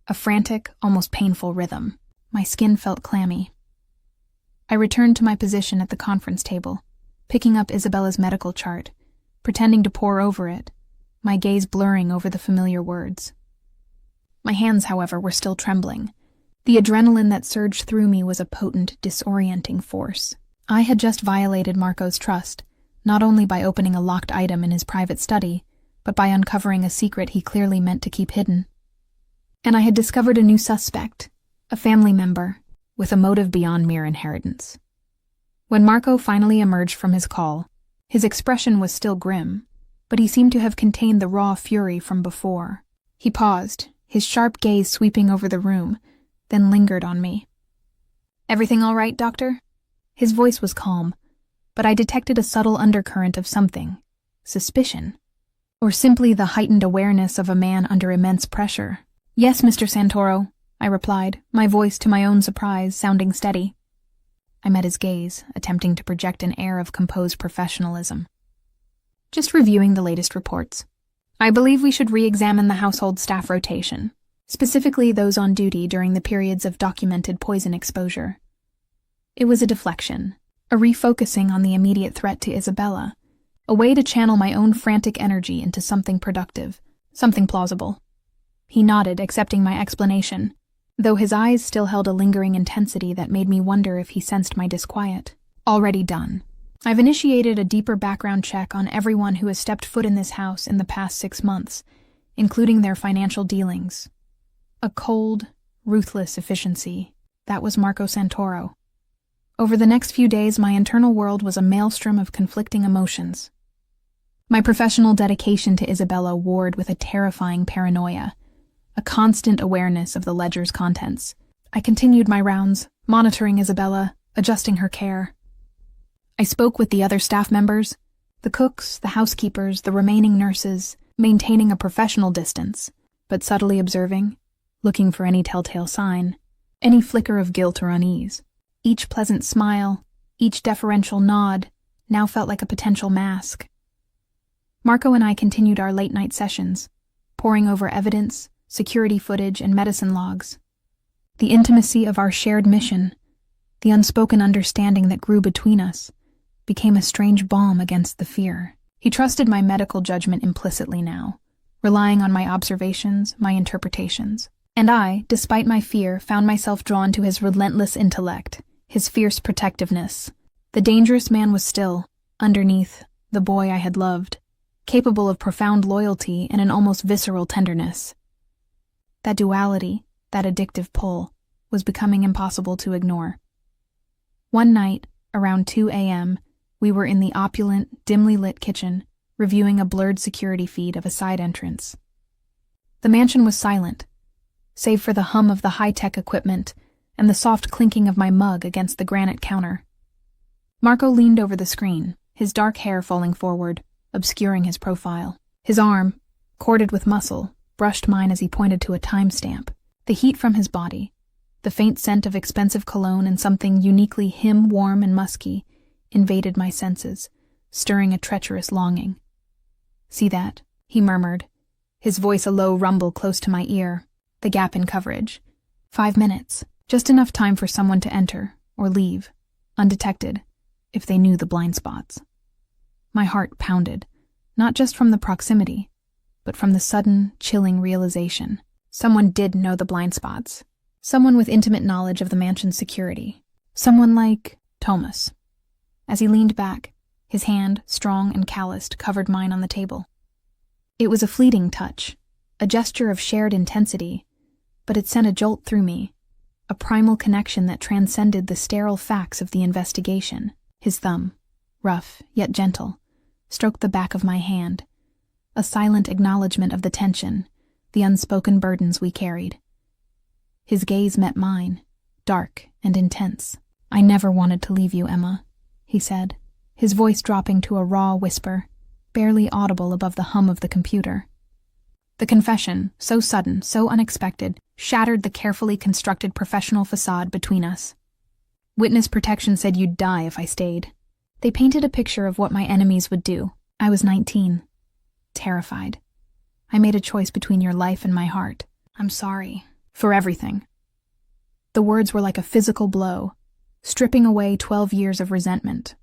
a frantic, almost painful rhythm. My skin felt clammy. I returned to my position at the conference table, picking up Isabella's medical chart, pretending to pore over it, my gaze blurring over the familiar words. My hands, however, were still trembling. The adrenaline that surged through me was a potent, disorienting force. I had just violated Marco's trust, not only by opening a locked item in his private study, but by uncovering a secret he clearly meant to keep hidden. And I had discovered a new suspect, a family member, with a motive beyond mere inheritance. When Marco finally emerged from his call, His expression was still grim, but he seemed to have contained the raw fury from before. He paused, his sharp gaze sweeping over the room, then lingered on me. "Everything all right, Doctor?" His voice was calm, but I detected a subtle undercurrent of something. Suspicion. Or simply the heightened awareness of a man under immense pressure. "Yes, Mr. Santoro," I replied, my voice, to my own surprise, sounding steady. I met his gaze, attempting to project an air of composed professionalism. "Just reviewing the latest reports. I believe we should re-examine the household staff rotation, specifically those on duty during the periods of documented poison exposure." It was a deflection, a refocusing on the immediate threat to Isabella, a way to channel my own frantic energy into something productive, something plausible. He nodded, accepting my explanation, though his eyes still held a lingering intensity that made me wonder if he sensed my disquiet. "Already done. I've initiated a deeper background check on everyone who has stepped foot in this house in the past 6 months, including their financial dealings." A cold, ruthless efficiency. That was Marco Santoro. Over the next few days, my internal world was a maelstrom of conflicting emotions. My professional dedication to Isabella warred with a terrifying paranoia, a constant awareness of the ledger's contents. I continued my rounds, monitoring Isabella, adjusting her care. I spoke with the other staff members, the cooks, the housekeepers, the remaining nurses, maintaining a professional distance, but subtly observing, looking for any telltale sign, any flicker of guilt or unease. Each pleasant smile, each deferential nod, now felt like a potential mask. Marco and I continued our late-night sessions, poring over evidence, security footage, and medicine logs. The intimacy of our shared mission, the unspoken understanding that grew between us, became a strange balm against the fear. He trusted my medical judgment implicitly now, relying on my observations, my interpretations. And I, despite my fear, found myself drawn to his relentless intellect, his fierce protectiveness. The dangerous man was still, underneath, the boy I had loved, capable of profound loyalty and an almost visceral tenderness. That duality, that addictive pull, was becoming impossible to ignore. One night, around 2 a.m., we were in the opulent, dimly lit kitchen, reviewing a blurred security feed of a side entrance. The mansion was silent, save for the hum of the high-tech equipment and the soft clinking of my mug against the granite counter. Marco leaned over the screen, his dark hair falling forward, obscuring his profile. His arm, corded with muscle, brushed mine as he pointed to a timestamp. The heat from his body, the faint scent of expensive cologne and something uniquely him warm and musky, invaded my senses, stirring a treacherous longing. "See that?" he murmured, his voice a low rumble close to my ear. The gap in coverage. 5 minutes. Just enough time for someone to enter, or leave, undetected, if they knew the blind spots. My heart pounded, not just from the proximity, but from the sudden, chilling realization. Someone did know the blind spots. Someone with intimate knowledge of the mansion's security. Someone like Thomas. As he leaned back, his hand, strong and calloused, covered mine on the table. It was a fleeting touch, a gesture of shared intensity, but it sent a jolt through me, a primal connection that transcended the sterile facts of the investigation. His thumb, rough yet gentle, stroked the back of my hand, a silent acknowledgement of the tension, the unspoken burdens we carried. His gaze met mine, dark and intense. "I never wanted to leave you, Emma," he said, his voice dropping to a raw whisper, barely audible above the hum of the computer. The confession, so sudden, so unexpected, shattered the carefully constructed professional facade between us. Witness protection said you'd die if I stayed. They painted a picture of what my enemies would do. I was 19. Terrified. I made a choice between your life and my heart. I'm sorry. For everything. The words were like a physical blow, stripping away 12 years of resentment,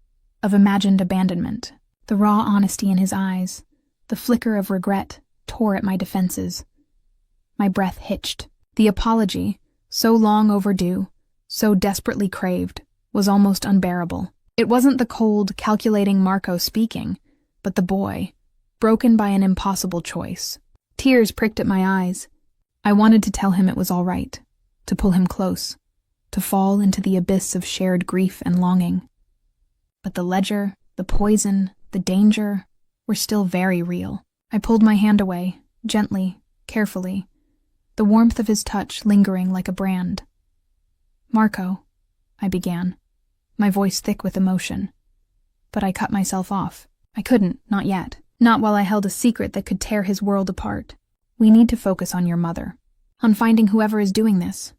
of imagined abandonment. The raw honesty in his eyes, the flicker of regret, tore at my defenses. My breath hitched. The apology, so long overdue, so desperately craved, was almost unbearable. It wasn't the cold, calculating Marco speaking, but the boy, broken by an impossible choice. Tears pricked at my eyes. I wanted to tell him it was all right, to pull him close, to fall into the abyss of shared grief and longing. But the ledger, the poison, the danger, were still very real. I pulled my hand away, gently, carefully, the warmth of his touch lingering like a brand. "Marco," I began, my voice thick with emotion. But I cut myself off. I couldn't, not yet. Not while I held a secret that could tear his world apart. "We need to focus on your mother. On finding whoever is doing this."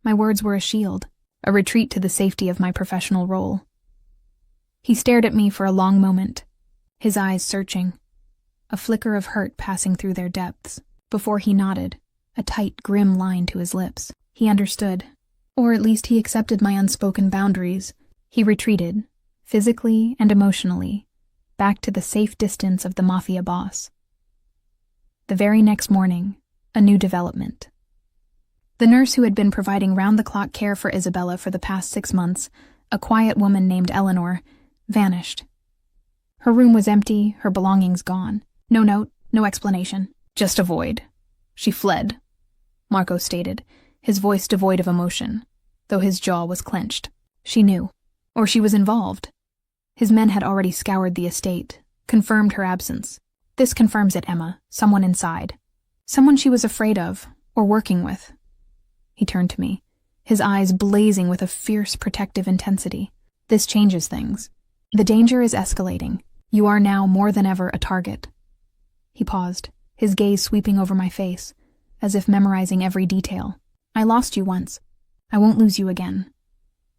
My words were a shield, a retreat to the safety of my professional role. He stared at me for a long moment, his eyes searching, a flicker of hurt passing through their depths, before he nodded, a tight, grim line to his lips. He understood, or at least he accepted my unspoken boundaries. He retreated, physically and emotionally, back to the safe distance of the Mafia boss. The very next morning, a new development. The nurse who had been providing round-the-clock care for Isabella for the past 6 months, a quiet woman named Eleanor, vanished. Her room was empty, her belongings gone. No note, no explanation, just a void. "She fled," Marco stated, his voice devoid of emotion, though his jaw was clenched. She knew, or she was involved. His men had already scoured the estate, confirmed her absence. "This confirms it, Emma, someone inside. Someone she was afraid of, or working with." He turned to me, his eyes blazing with a fierce protective intensity. "This changes things. The danger is escalating. You are now more than ever a target." He paused, his gaze sweeping over my face, as if memorizing every detail. "I lost you once. I won't lose you again."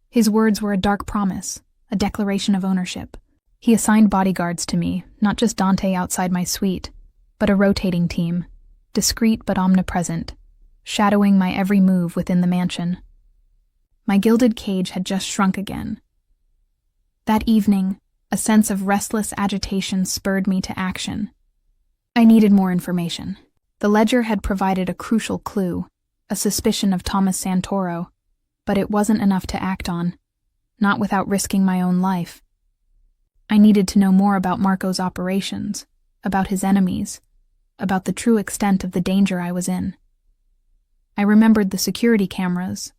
His words were a dark promise, a declaration of ownership. He assigned bodyguards to me, not just Dante outside my suite, but a rotating team, discreet but omnipresent, shadowing my every move within the mansion. My gilded cage had just shrunk again. That evening, a sense of restless agitation spurred me to action. I needed more information. The ledger had provided a crucial clue, a suspicion of Thomas Santoro, but it wasn't enough to act on, not without risking my own life. I needed to know more about Marco's operations, about his enemies, about the true extent of the danger I was in. I remembered the security cameras,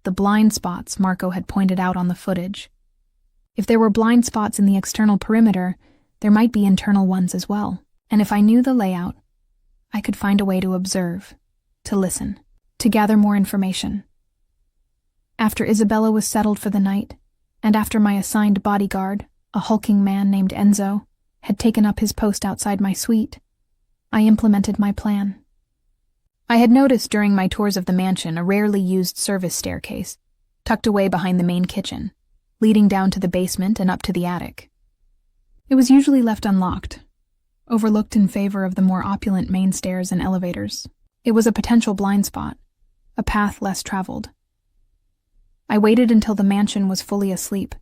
the blind spots Marco had pointed out on the footage. If there were blind spots in the external perimeter, there might be internal ones as well. And if I knew the layout, I could find a way to observe, to listen, to gather more information. After Isabella was settled for the night, and after my assigned bodyguard, a hulking man named Enzo, had taken up his post outside my suite, I implemented my plan. I had noticed during my tours of the mansion a rarely used service staircase, tucked away behind the main kitchen, leading down to the basement and up to the attic. It was usually left unlocked, overlooked in favor of the more opulent main stairs and elevators. It was a potential blind spot, a path less traveled. I waited until the mansion was fully asleep,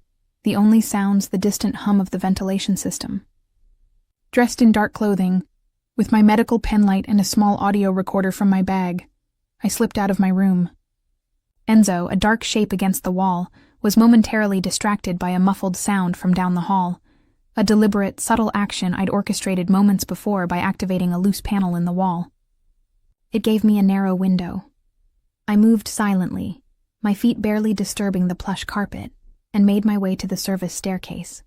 the only sounds the distant hum of the ventilation system. Dressed in dark clothing, with my medical penlight and a small audio recorder from my bag, I slipped out of my room. Enzo, a dark shape against the wall, was momentarily distracted by a muffled sound from down the hall, a deliberate, subtle action I'd orchestrated moments before by activating a loose panel in the wall. It gave me a narrow window. I moved silently, my feet barely disturbing the plush carpet, and made my way to the service staircase.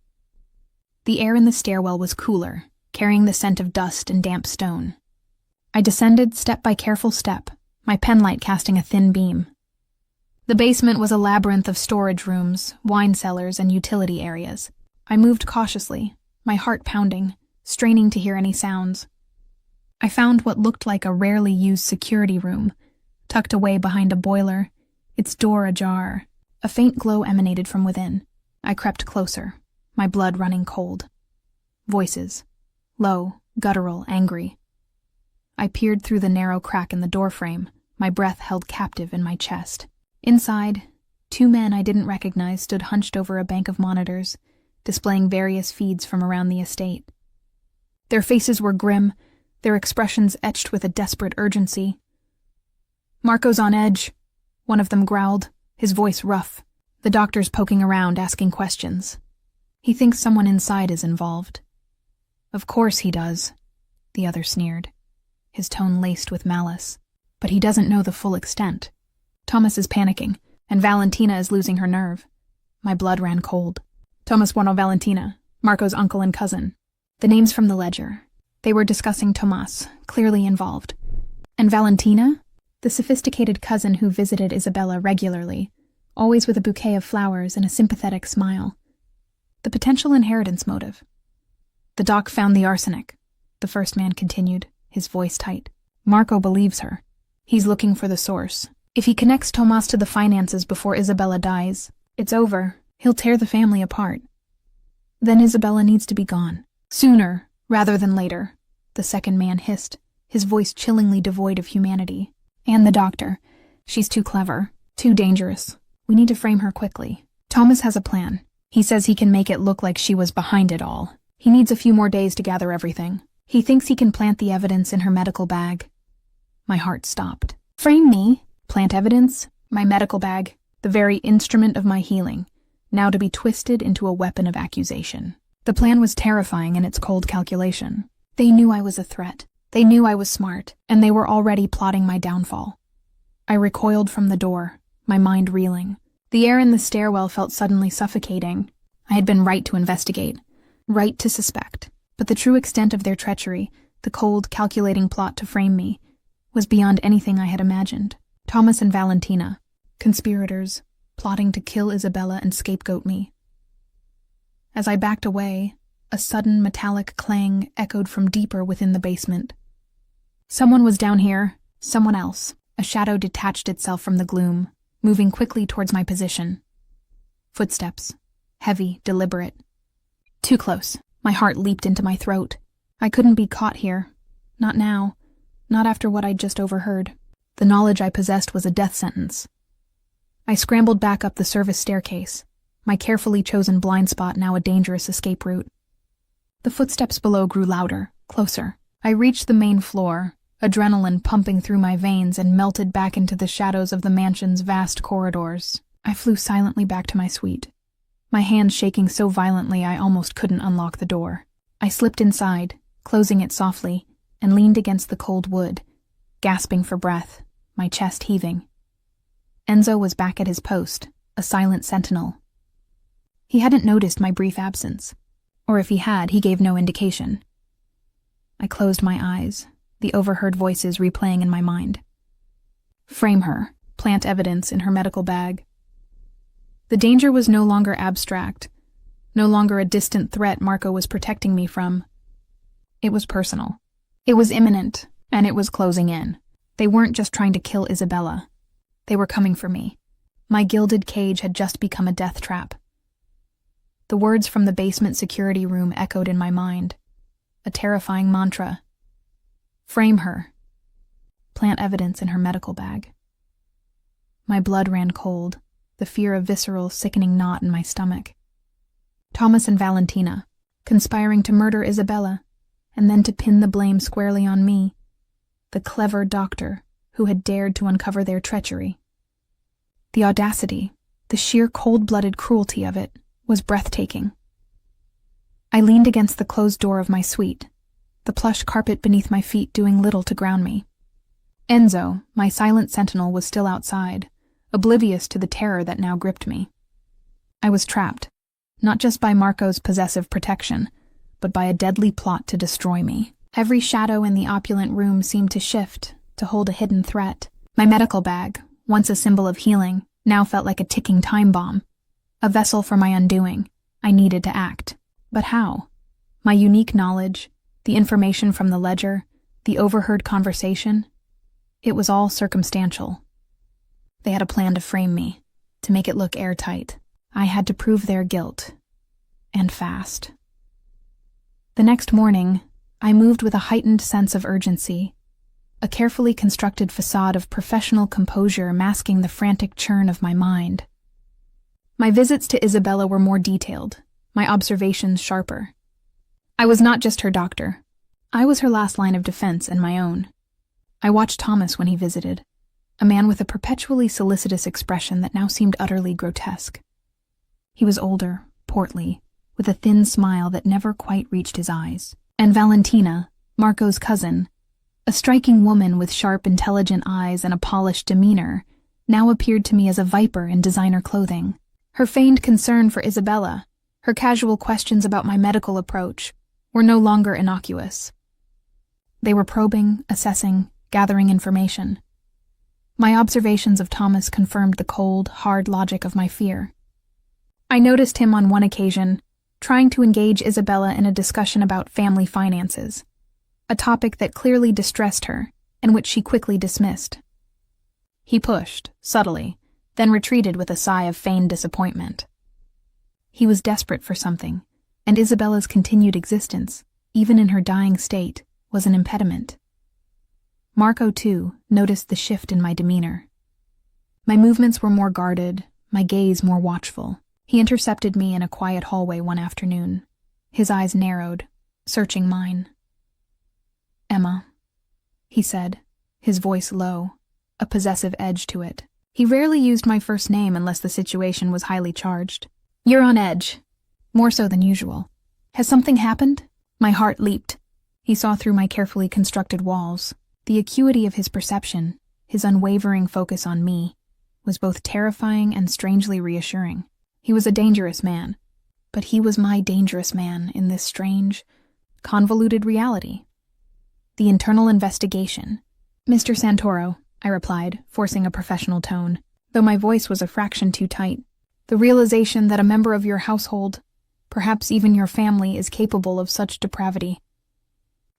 The air in the stairwell was cooler, carrying the scent of dust and damp stone. I descended step by careful step, my penlight casting a thin beam. The basement was a labyrinth of storage rooms, wine cellars, and utility areas. I moved cautiously, my heart pounding, straining to hear any sounds. I found what looked like a rarely used security room, tucked away behind a boiler, its door ajar. A faint glow emanated from within. I crept closer, my blood running cold. Voices. Low, guttural, angry. I peered through the narrow crack in the doorframe, my breath held captive in my chest. Inside, 2 men I didn't recognize stood hunched over a bank of monitors, displaying various feeds from around the estate. Their faces were grim, their expressions etched with a desperate urgency. "Marco's on edge," one of them growled, his voice rough. The doctor's poking around, asking questions. "He thinks someone inside is involved." "Of course he does," the other sneered, his tone laced with malice. "But he doesn't know the full extent. Thomas is panicking, and Valentina is losing her nerve." My blood ran cold. "Thomas Bueno Valentina, Marco's uncle and cousin. The names from the ledger. They were discussing Tomas, clearly involved. And Valentina? The sophisticated cousin who visited Isabella regularly, always with a bouquet of flowers and a sympathetic smile. The potential inheritance motive. The doc found the arsenic, the first man continued, his voice tight. Marco believes her. He's looking for the source. If he connects Tomas to the finances before Isabella dies, it's over. He'll tear the family apart. Then Isabella needs to be gone. Sooner, rather than later, the second man hissed, his voice chillingly devoid of humanity. And the doctor. She's too clever, too dangerous. We need to frame her quickly. Thomas has a plan. He says he can make it look like she was behind it all. He needs a few more days to gather everything. He thinks he can plant the evidence in her medical bag. My heart stopped. Frame me? Plant evidence? My medical bag, the very instrument of my healing, now to be twisted into a weapon of accusation. The plan was terrifying in its cold calculation. They knew I was a threat. They knew I was smart, and they were already plotting my downfall. I recoiled from the door, my mind reeling. The air in the stairwell felt suddenly suffocating. I had been right to investigate, right to suspect, but the true extent of their treachery, the cold, calculating plot to frame me, was beyond anything I had imagined. Thomas and Valentina, conspirators, plotting to kill Isabella and scapegoat me. As I backed away, a sudden metallic clang echoed from deeper within the basement. Someone was down here, someone else. A shadow detached itself from the gloom, moving quickly towards my position. Footsteps, heavy, deliberate. Too close. My heart leaped into my throat. I couldn't be caught here. Not now. Not after what I'd just overheard. The knowledge I possessed was a death sentence. I scrambled back up the service staircase, my carefully chosen blind spot now a dangerous escape route. The footsteps below grew louder, closer. I reached the main floor, adrenaline pumping through my veins, and melted back into the shadows of the mansion's vast corridors. I flew silently back to my suite, my hands shaking so violently I almost couldn't unlock the door. I slipped inside, closing it softly, and leaned against the cold wood, gasping for breath, my chest heaving. Enzo was back at his post, a silent sentinel. He hadn't noticed my brief absence, or if he had, he gave no indication. I closed my eyes, the overheard voices replaying in my mind. Frame her, plant evidence in her medical bag. The danger was no longer abstract, no longer a distant threat Marco was protecting me from. It was personal. It was imminent, and it was closing in. They weren't just trying to kill Isabella. They were coming for me. My gilded cage had just become a death trap. The words from the basement security room echoed in my mind, a terrifying mantra. Frame her. Plant evidence in her medical bag. My blood ran cold, the fear of visceral, sickening knot in my stomach. Thomas and Valentina, conspiring to murder Isabella, and then to pin the blame squarely on me, the clever doctor who had dared to uncover their treachery. The audacity, the sheer cold-blooded cruelty of it, was breathtaking. I leaned against the closed door of my suite, the plush carpet beneath my feet doing little to ground me. Enzo, my silent sentinel, was still outside, oblivious to the terror that now gripped me. I was trapped, not just by Marco's possessive protection, but by a deadly plot to destroy me. Every shadow in the opulent room seemed to shift, to hold a hidden threat. My medical bag, once a symbol of healing, now felt like a ticking time bomb, a vessel for my undoing. I needed to act. But how? My unique knowledge, the information from the ledger, the overheard conversation, it was all circumstantial. They had a plan to frame me, to make it look airtight. I had to prove their guilt. And fast. The next morning, I moved with a heightened sense of urgency, a carefully constructed facade of professional composure masking the frantic churn of my mind. My visits to Isabella were more detailed, my observations sharper. I was not just her doctor. I was her last line of defense and my own. I watched Thomas when he visited, a man with a perpetually solicitous expression that now seemed utterly grotesque. He was older, portly, with a thin smile that never quite reached his eyes. And Valentina, Marco's cousin, a striking woman with sharp, intelligent eyes and a polished demeanor, now appeared to me as a viper in designer clothing. Her feigned concern for Isabella, Her casual questions about my medical approach were no longer innocuous. They were probing, assessing, gathering information. My observations of Thomas confirmed the cold, hard logic of my fear. I noticed him on one occasion trying to engage Isabella in a discussion about family finances, a topic that clearly distressed her and which she quickly dismissed. He pushed, subtly, then retreated with a sigh of feigned disappointment. He was desperate for something, and Isabella's continued existence, even in her dying state, was an impediment. Marco, too, noticed the shift in my demeanor. My movements were more guarded, my gaze more watchful. He intercepted me in a quiet hallway one afternoon. His eyes narrowed, searching mine. "Emma," he said, his voice low, a possessive edge to it. He rarely used my first name unless the situation was highly charged. "You're on edge, more so than usual. Has something happened?" My heart leaped. He saw through my carefully constructed walls. The acuity of his perception, his unwavering focus on me, was both terrifying and strangely reassuring. He was a dangerous man, but he was my dangerous man in this strange, convoluted reality. "The internal investigation." "Mr. Santoro," I replied, forcing a professional tone, though my voice was a fraction too tight. "The realization that a member of your household, perhaps even your family, is capable of such depravity.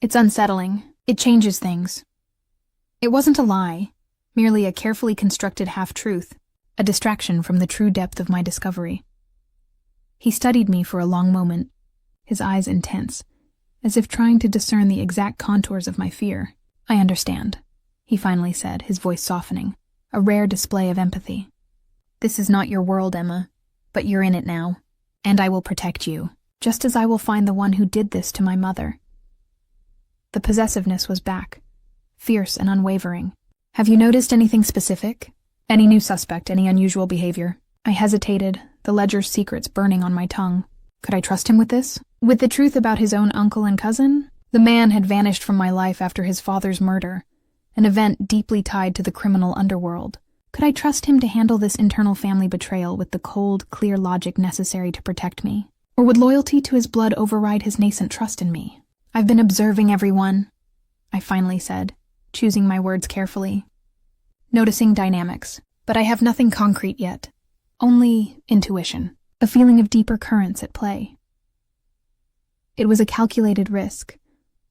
It's unsettling. It changes things." It wasn't a lie, merely a carefully constructed half-truth, a distraction from the true depth of my discovery. He studied me for a long moment, his eyes intense, as if trying to discern the exact contours of my fear. "I understand," he finally said, his voice softening, a rare display of empathy. "This is not your world, Emma, but you're in it now, and I will protect you, just as I will find the one who did this to my mother." The possessiveness was back, fierce and unwavering. "Have you noticed anything specific? Any new suspect, any unusual behavior?" I hesitated, the ledger's secrets burning on my tongue. Could I trust him with this? With the truth about his own uncle and cousin? The man had vanished from my life after his father's murder, an event deeply tied to the criminal underworld. Could I trust him to handle this internal family betrayal with the cold, clear logic necessary to protect me? Or would loyalty to his blood override his nascent trust in me? "I've been observing everyone," I finally said, choosing my words carefully. "Noticing dynamics, but I have nothing concrete yet. Only intuition, a feeling of deeper currents at play." It was a calculated risk,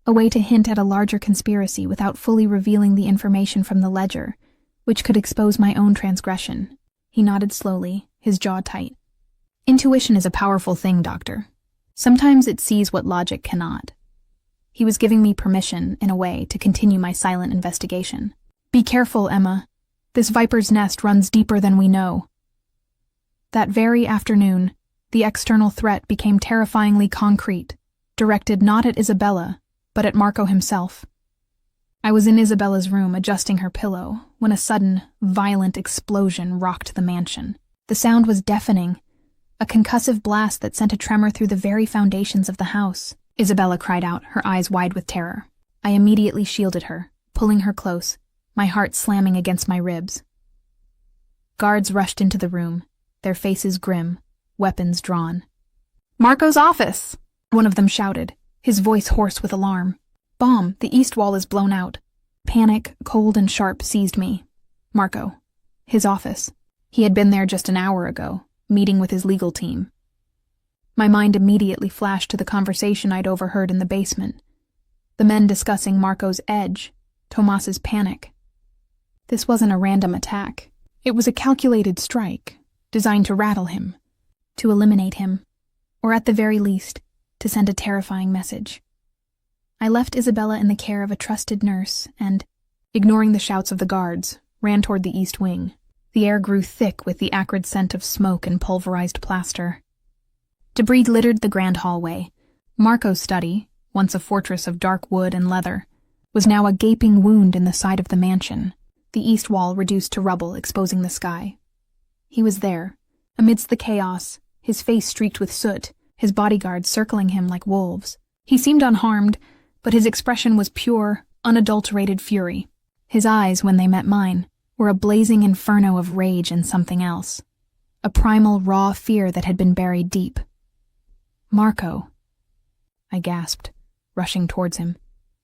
a way to hint at a larger conspiracy without fully revealing the information from the ledger, which could expose my own transgression. He nodded slowly, his jaw tight. "Intuition is a powerful thing, Doctor. Sometimes it sees what logic cannot." He was giving me permission, in a way, to continue my silent investigation. "Be careful, Emma. This viper's nest runs deeper than we know." That very afternoon, the external threat became terrifyingly concrete, directed not at Isabella, but at Marco himself. I was in Isabella's room adjusting her pillow when a sudden, violent explosion rocked the mansion. The sound was deafening, a concussive blast that sent a tremor through the very foundations of the house. Isabella cried out, her eyes wide with terror. I immediately shielded her, pulling her close, my heart slamming against my ribs. Guards rushed into the room, their faces grim, weapons drawn. "Marco's office!" one of them shouted, his voice hoarse with alarm. "Bomb, the east wall is blown out." Panic, cold and sharp, seized me. Marco. His office. He had been there just an hour ago, meeting with his legal team. My mind immediately flashed to the conversation I'd overheard in the basement. The men discussing Marco's edge, Tomas's panic. This wasn't a random attack. It was a calculated strike, designed to rattle him, to eliminate him, or at the very least, to send a terrifying message. I left Isabella in the care of a trusted nurse and, ignoring the shouts of the guards, ran toward the east wing. The air grew thick with the acrid scent of smoke and pulverized plaster. Debris littered the grand hallway. Marco's study, once a fortress of dark wood and leather, was now a gaping wound in the side of the mansion, the east wall reduced to rubble exposing the sky. He was there, amidst the chaos, his face streaked with soot, his bodyguards circling him like wolves. He seemed unharmed, but his expression was pure, unadulterated fury. His eyes, when they met mine, were a blazing inferno of rage and something else, a primal, raw fear that had been buried deep. Marco, I gasped, rushing towards him,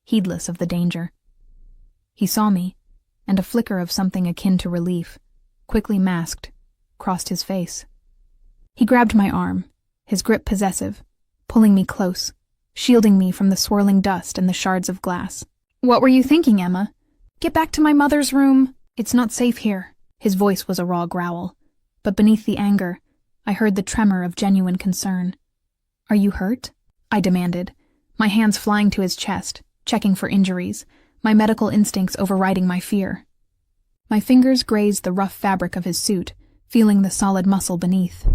heedless of the danger. He saw me, and a flicker of something akin to relief, quickly masked, crossed his face. He grabbed my arm, his grip possessive, pulling me close, shielding me from the swirling dust and the shards of glass. "What were you thinking, Emma? Get back to my mother's room. It's not safe here." His voice was a raw growl, but beneath the anger, I heard the tremor of genuine concern. "Are you hurt?" I demanded, my hands flying to his chest, checking for injuries, my medical instincts overriding my fear. My fingers grazed the rough fabric of his suit, feeling the solid muscle beneath.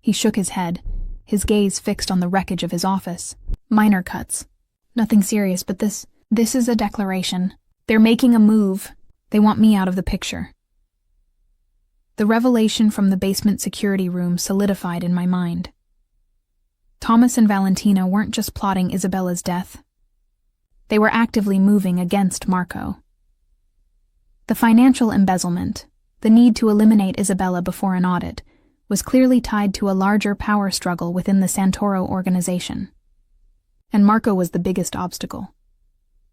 He shook his head, his gaze fixed on the wreckage of his office. "Minor cuts. Nothing serious, but this is a declaration. They're making a move. They want me out of the picture." The revelation from the basement security room solidified in my mind. Thomas and Valentina weren't just plotting Isabella's death. They were actively moving against Marco. The financial embezzlement, the need to eliminate Isabella before an audit, was clearly tied to a larger power struggle within the Santoro organization. And Marco was the biggest obstacle.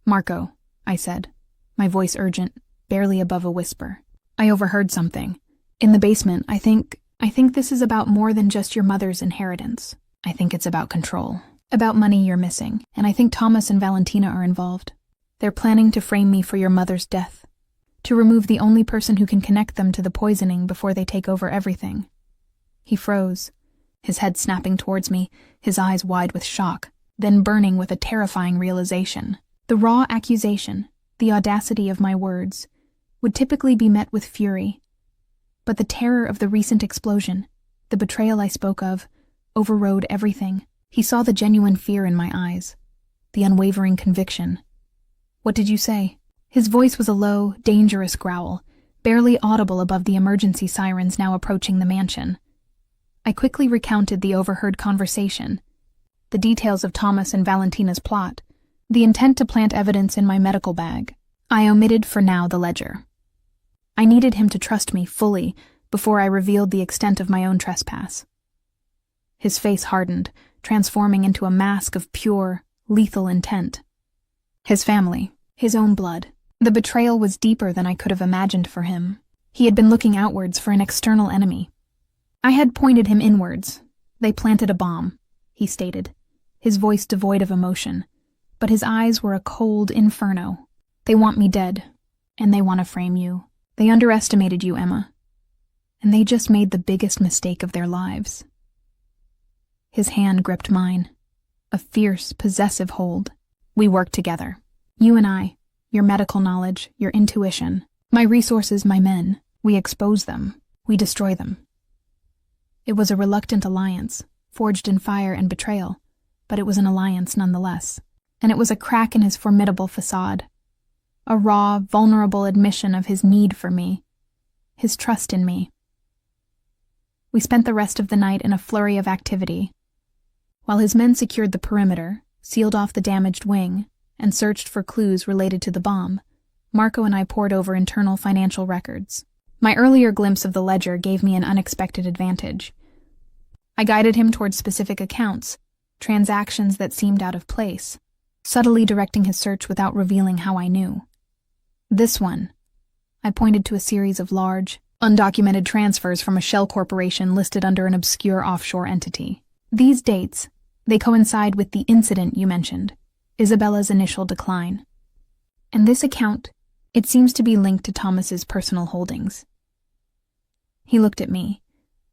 "Marco," I said, my voice urgent, barely above a whisper. "I overheard something. In the basement, I think this is about more than just your mother's inheritance. I think it's about control, about money you're missing, and I think Thomas and Valentina are involved. They're planning to frame me for your mother's death, to remove the only person who can connect them to the poisoning before they take over everything." He froze, his head snapping towards me, his eyes wide with shock, then burning with a terrifying realization. The raw accusation, the audacity of my words, would typically be met with fury. But the terror of the recent explosion, the betrayal I spoke of, overrode everything. He saw the genuine fear in my eyes, the unwavering conviction. "What did you say?" His voice was a low, dangerous growl, barely audible above the emergency sirens now approaching the mansion. I quickly recounted the overheard conversation, the details of Thomas and Valentina's plot, the intent to plant evidence in my medical bag. I omitted for now the ledger. I needed him to trust me fully before I revealed the extent of my own trespass. His face hardened, transforming into a mask of pure, lethal intent. His family, his own blood. The betrayal was deeper than I could have imagined for him. He had been looking outwards for an external enemy. I had pointed him inwards. "They planted a bomb," he stated, his voice devoid of emotion, but his eyes were a cold inferno. "They want me dead, and they want to frame you. They underestimated you, Emma, and they just made the biggest mistake of their lives." His hand gripped mine, a fierce, possessive hold. "We worked together. You and I, your medical knowledge, your intuition, my resources, my men. We expose them. We destroy them." It was a reluctant alliance, forged in fire and betrayal, but it was an alliance nonetheless. And it was a crack in his formidable facade. A raw, vulnerable admission of his need for me, his trust in me. We spent the rest of the night in a flurry of activity. While his men secured the perimeter, sealed off the damaged wing, and searched for clues related to the bomb, Marco and I pored over internal financial records. My earlier glimpse of the ledger gave me an unexpected advantage. I guided him towards specific accounts, transactions that seemed out of place, subtly directing his search without revealing how I knew. "This one." I pointed to a series of large, undocumented transfers from a shell corporation listed under an obscure offshore entity. "These dates, they coincide with the incident you mentioned, Isabella's initial decline. And this account, it seems to be linked to Thomas's personal holdings." He looked at me,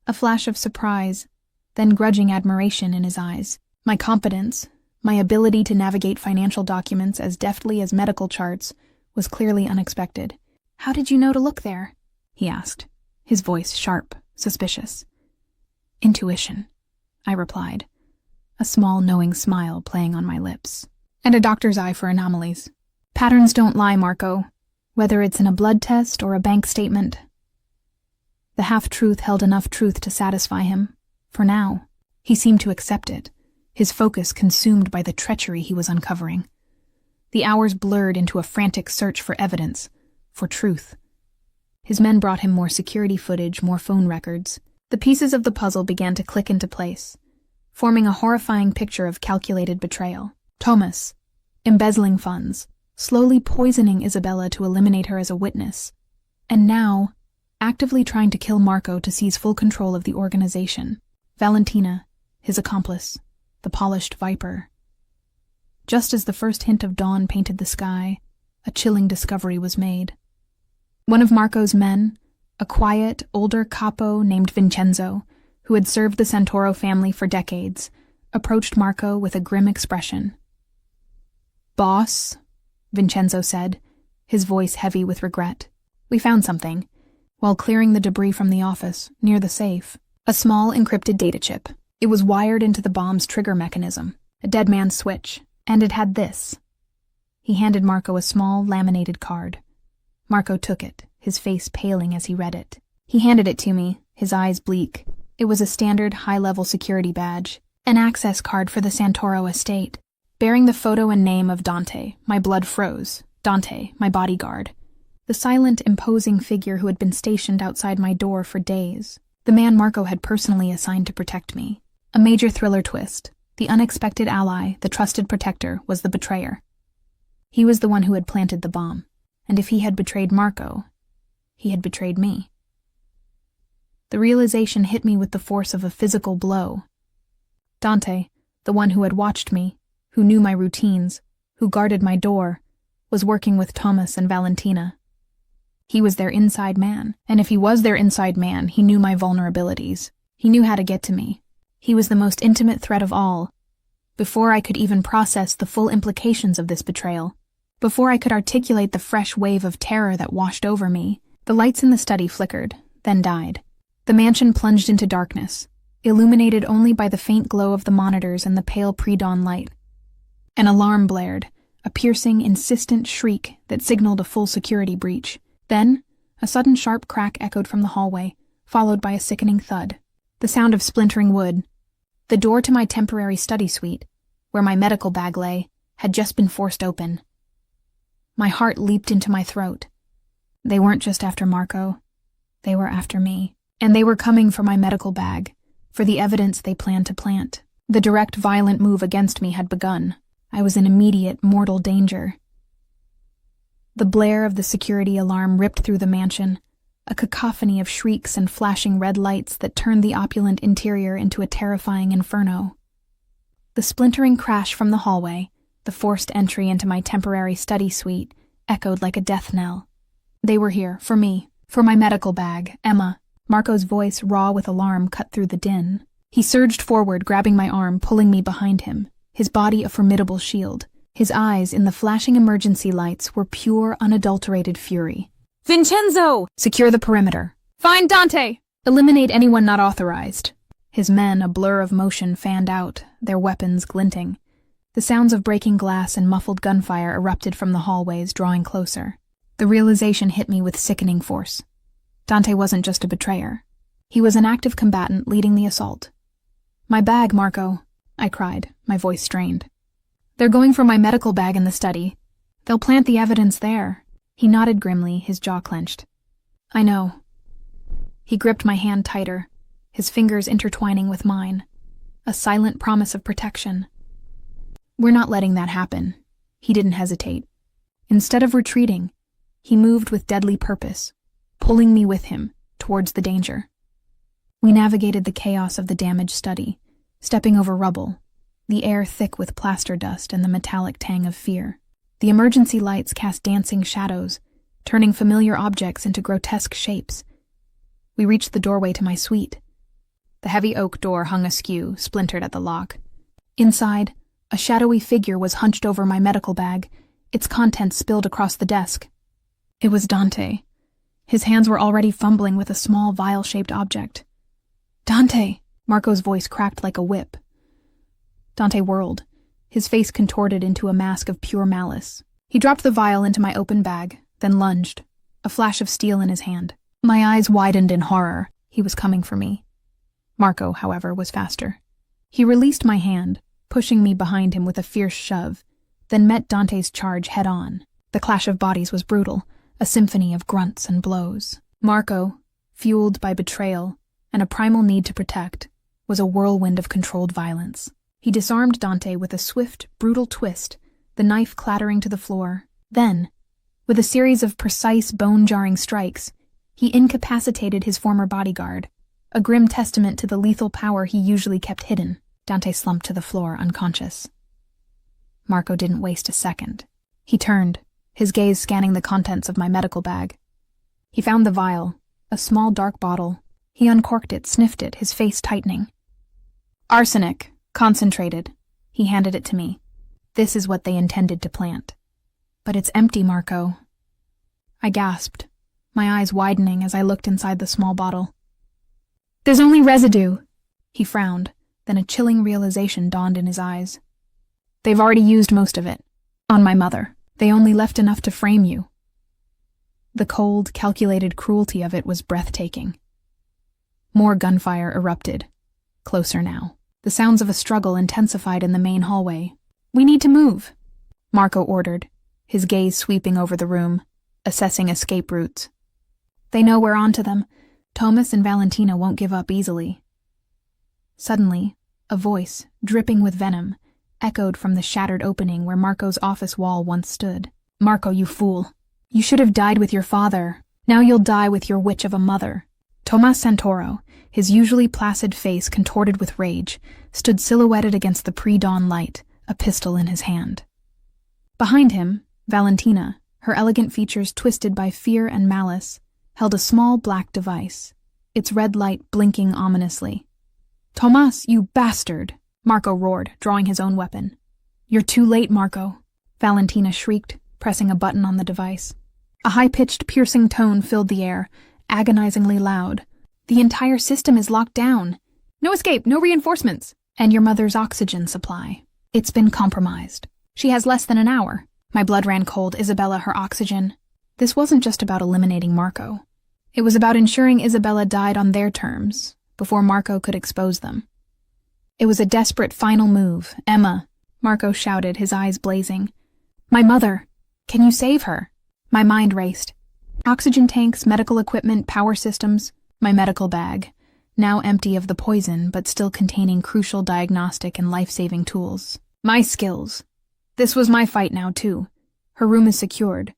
a flash of surprise, then grudging admiration in his eyes. My competence, my ability to navigate financial documents as deftly as medical charts, was clearly unexpected. "How did you know to look there?" he asked, his voice sharp, suspicious. "Intuition," I replied, a small knowing smile playing on my lips. "And a doctor's eye for anomalies. Patterns don't lie, Marco, whether it's in a blood test or a bank statement." The half-truth held enough truth to satisfy him. For now, he seemed to accept it, his focus consumed by the treachery he was uncovering. The hours blurred into a frantic search for evidence, for truth. His men brought him more security footage, more phone records. The pieces of the puzzle began to click into place. forming a horrifying picture of calculated betrayal. Thomas, embezzling funds, slowly poisoning Isabella to eliminate her as a witness, and now actively trying to kill Marco to seize full control of the organization. Valentina, his accomplice, the polished viper. Just as the first hint of dawn painted the sky, a chilling discovery was made. One of Marco's men, a quiet, older capo named Vincenzo, who had served the Santoro family for decades, approached Marco with a grim expression. "Boss," Vincenzo said, his voice heavy with regret. "We found something, while clearing the debris from the office, near the safe. A small encrypted data chip. It was wired into the bomb's trigger mechanism, a dead man's switch, and it had this." He handed Marco a small, laminated card. Marco took it, his face paling as he read it. He handed it to me, his eyes bleak. It was a standard high-level security badge, an access card for the Santoro estate. Bearing the photo and name of Dante, my blood froze. Dante, my bodyguard. The silent, imposing figure who had been stationed outside my door for days. The man Marco had personally assigned to protect me. A major thriller twist. The unexpected ally, the trusted protector, was the betrayer. He was the one who had planted the bomb, and if he had betrayed Marco, he had betrayed me. The realization hit me with the force of a physical blow. Dante, the one who had watched me, who knew my routines, who guarded my door, was working with Thomas and Valentina. He was their inside man, and if he was their inside man, he knew my vulnerabilities. He knew how to get to me. He was the most intimate threat of all. Before I could even process the full implications of this betrayal, before I could articulate the fresh wave of terror that washed over me, the lights in the study flickered, then died. The mansion plunged into darkness, illuminated only by the faint glow of the monitors and the pale pre-dawn light. An alarm blared, a piercing, insistent shriek that signaled a full security breach. Then, a sudden sharp crack echoed from the hallway, followed by a sickening thud. The sound of splintering wood. The door to my temporary study suite, where my medical bag lay, had just been forced open. My heart leaped into my throat. They weren't just after Marco. They were after me. And they were coming for my medical bag, for the evidence they planned to plant. The direct, violent move against me had begun. I was in immediate, mortal danger. The blare of the security alarm ripped through the mansion, a cacophony of shrieks and flashing red lights that turned the opulent interior into a terrifying inferno. The splintering crash from the hallway, the forced entry into my temporary study suite, echoed like a death knell. They were here, for me, for my medical bag, Emma. Marco's voice, raw with alarm, cut through the din. He surged forward, grabbing my arm, pulling me behind him, his body a formidable shield. His eyes, in the flashing emergency lights, were pure, unadulterated fury. "Vincenzo! Secure the perimeter. Find Dante! Eliminate anyone not authorized." His men, a blur of motion, fanned out, their weapons glinting. The sounds of breaking glass and muffled gunfire erupted from the hallways, drawing closer. The realization hit me with sickening force. Dante wasn't just a betrayer. He was an active combatant leading the assault. "My bag, Marco," I cried, my voice strained. "They're going for my medical bag in the study. They'll plant the evidence there." He nodded grimly, his jaw clenched. "I know." He gripped my hand tighter, his fingers intertwining with mine. A silent promise of protection. "We're not letting that happen." He didn't hesitate. Instead of retreating, he moved with deadly purpose, pulling me with him towards the danger. We navigated the chaos of the damaged study, stepping over rubble, the air thick with plaster dust and the metallic tang of fear. The emergency lights cast dancing shadows, turning familiar objects into grotesque shapes. We reached the doorway to my suite. The heavy oak door hung askew, splintered at the lock. Inside, a shadowy figure was hunched over my medical bag, its contents spilled across the desk. It was Dante. His hands were already fumbling with a small vial-shaped object. "Dante!" Marco's voice cracked like a whip. Dante whirled, his face contorted into a mask of pure malice. He dropped the vial into my open bag, then lunged, a flash of steel in his hand. My eyes widened in horror. He was coming for me. Marco, however, was faster. He released my hand, pushing me behind him with a fierce shove, then met Dante's charge head-on. The clash of bodies was brutal, a symphony of grunts and blows. Marco, fueled by betrayal and a primal need to protect, was a whirlwind of controlled violence. He disarmed Dante with a swift, brutal twist, the knife clattering to the floor. Then, with a series of precise, bone-jarring strikes, he incapacitated his former bodyguard, a grim testament to the lethal power he usually kept hidden. Dante slumped to the floor, unconscious. Marco didn't waste a second. He turned, his gaze scanning the contents of my medical bag. He found the vial, a small dark bottle. He uncorked it, sniffed it, his face tightening. Arsenic, concentrated. He handed it to me. This is what they intended to plant. But it's empty, Marco. I gasped, my eyes widening as I looked inside the small bottle. There's only residue. He frowned, then a chilling realization dawned in his eyes. They've already used most of it. On my mother. They only left enough to frame you. The cold, calculated cruelty of it was breathtaking. More gunfire erupted. Closer now. The sounds of a struggle intensified in the main hallway. We need to move, Marco ordered, his gaze sweeping over the room, assessing escape routes. They know we're onto them. Thomas and Valentina won't give up easily. Suddenly, a voice, dripping with venom, echoed from the shattered opening where Marco's office wall once stood. Marco, you fool. You should have died with your father. Now you'll die with your witch of a mother. Tomas Santoro, his usually placid face contorted with rage, stood silhouetted against the pre-dawn light, a pistol in his hand. Behind him, Valentina, her elegant features twisted by fear and malice, held a small black device, its red light blinking ominously. Tomas, you bastard! Marco roared, drawing his own weapon. You're too late, Marco, Valentina shrieked, pressing a button on the device. A high-pitched, piercing tone filled the air, agonizingly loud. The entire system is locked down. No escape, no reinforcements. And your mother's oxygen supply. It's been compromised. She has less than an hour. My blood ran cold. Isabella, her oxygen. This wasn't just about eliminating Marco. It was about ensuring Isabella died on their terms, before Marco could expose them. It was a desperate final move. Emma, Marco shouted, his eyes blazing. My mother! Can you save her? My mind raced. Oxygen tanks, medical equipment, power systems, my medical bag, now empty of the poison but still containing crucial diagnostic and life-saving tools. My skills. This was my fight now, too. Her room is secured.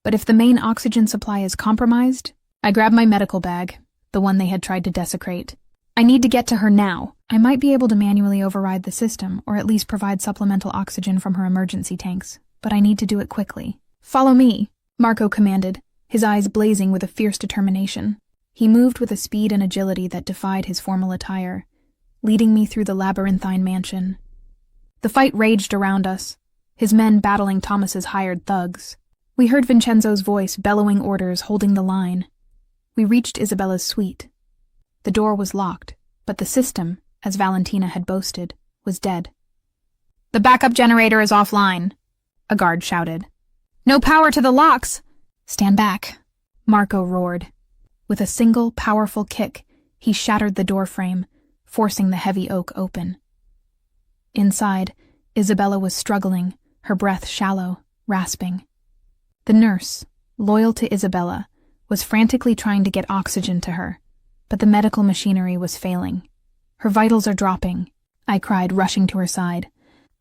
But if the main oxygen supply is compromised, I grabbed my medical bag, the one they had tried to desecrate. I need to get to her now. I might be able to manually override the system, or at least provide supplemental oxygen from her emergency tanks, but I need to do it quickly. Follow me, Marco commanded, his eyes blazing with a fierce determination. He moved with a speed and agility that defied his formal attire, leading me through the labyrinthine mansion. The fight raged around us, his men battling Thomas's hired thugs. We heard Vincenzo's voice bellowing orders, holding the line. We reached Isabella's suite. The door was locked, but the system, as Valentina had boasted, was dead. The backup generator is offline, a guard shouted. No power to the locks! Stand back, Marco roared. With a single, powerful kick, he shattered the doorframe, forcing the heavy oak open. Inside, Isabella was struggling, her breath shallow, rasping. The nurse, loyal to Isabella, was frantically trying to get oxygen to her, but the medical machinery was failing. Her vitals are dropping, I cried, rushing to her side.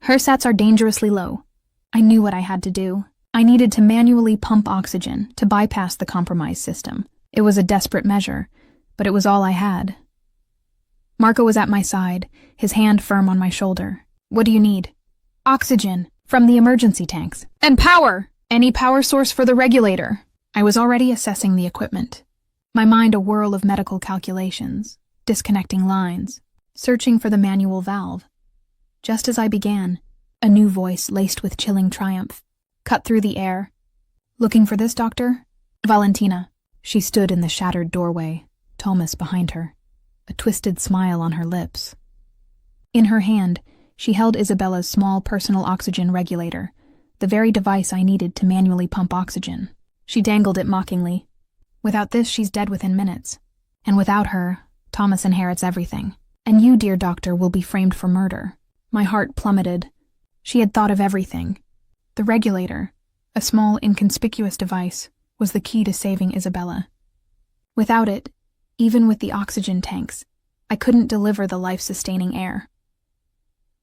Her sats are dangerously low. I knew what I had to do. I needed to manually pump oxygen to bypass the compromised system. It was a desperate measure, but it was all I had. Marco was at my side, his hand firm on my shoulder. What do you need? Oxygen, from the emergency tanks. And power! Any power source for the regulator. I was already assessing the equipment, my mind a whirl of medical calculations, disconnecting lines, searching for the manual valve. Just as I began, a new voice laced with chilling triumph cut through the air. Looking for this, doctor? Valentina. She stood in the shattered doorway, Thomas behind her, a twisted smile on her lips. In her hand, she held Isabella's small personal oxygen regulator, the very device I needed to manually pump oxygen. She dangled it mockingly. Without this, she's dead within minutes. And without her, Thomas inherits everything. And you, dear doctor, will be framed for murder. My heart plummeted. She had thought of everything. The regulator, a small, inconspicuous device, was the key to saving Isabella. Without it, even with the oxygen tanks, I couldn't deliver the life-sustaining air.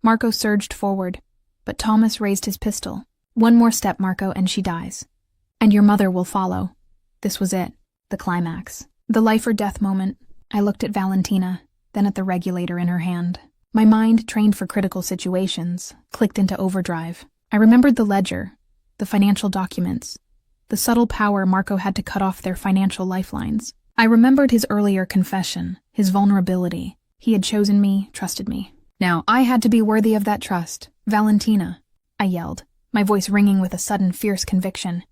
Marco surged forward, but Thomas raised his pistol. "One more step, Marco, and she dies. And your mother will follow." This was it, the climax. The life-or-death moment. I looked at Valentina, then at the regulator in her hand. My mind, trained for critical situations, clicked into overdrive. I remembered the ledger, the financial documents, the subtle power Marco had to cut off their financial lifelines. I remembered his earlier confession, his vulnerability. He had chosen me, trusted me. Now, I had to be worthy of that trust. "Valentina," I yelled, my voice ringing with a sudden fierce conviction.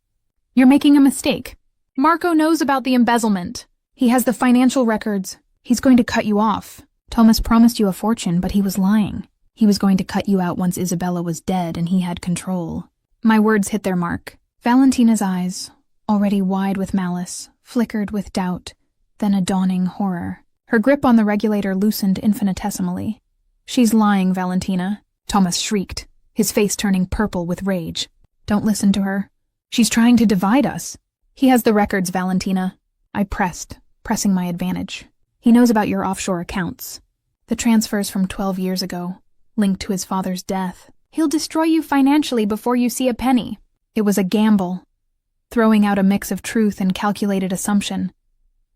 "You're making a mistake. Marco knows about the embezzlement. He has the financial records. He's going to cut you off. Thomas promised you a fortune, but he was lying. He was going to cut you out once Isabella was dead and he had control." My words hit their mark. Valentina's eyes, already wide with malice, flickered with doubt, then a dawning horror. Her grip on the regulator loosened infinitesimally. "She's lying, Valentina," Thomas shrieked, his face turning purple with rage. "Don't listen to her. She's trying to divide us." "He has the records, Valentina." I pressing my advantage. "He knows about your offshore accounts. The transfers from 12 years ago, linked to his father's death. He'll destroy you financially before you see a penny." It was a gamble, throwing out a mix of truth and calculated assumption,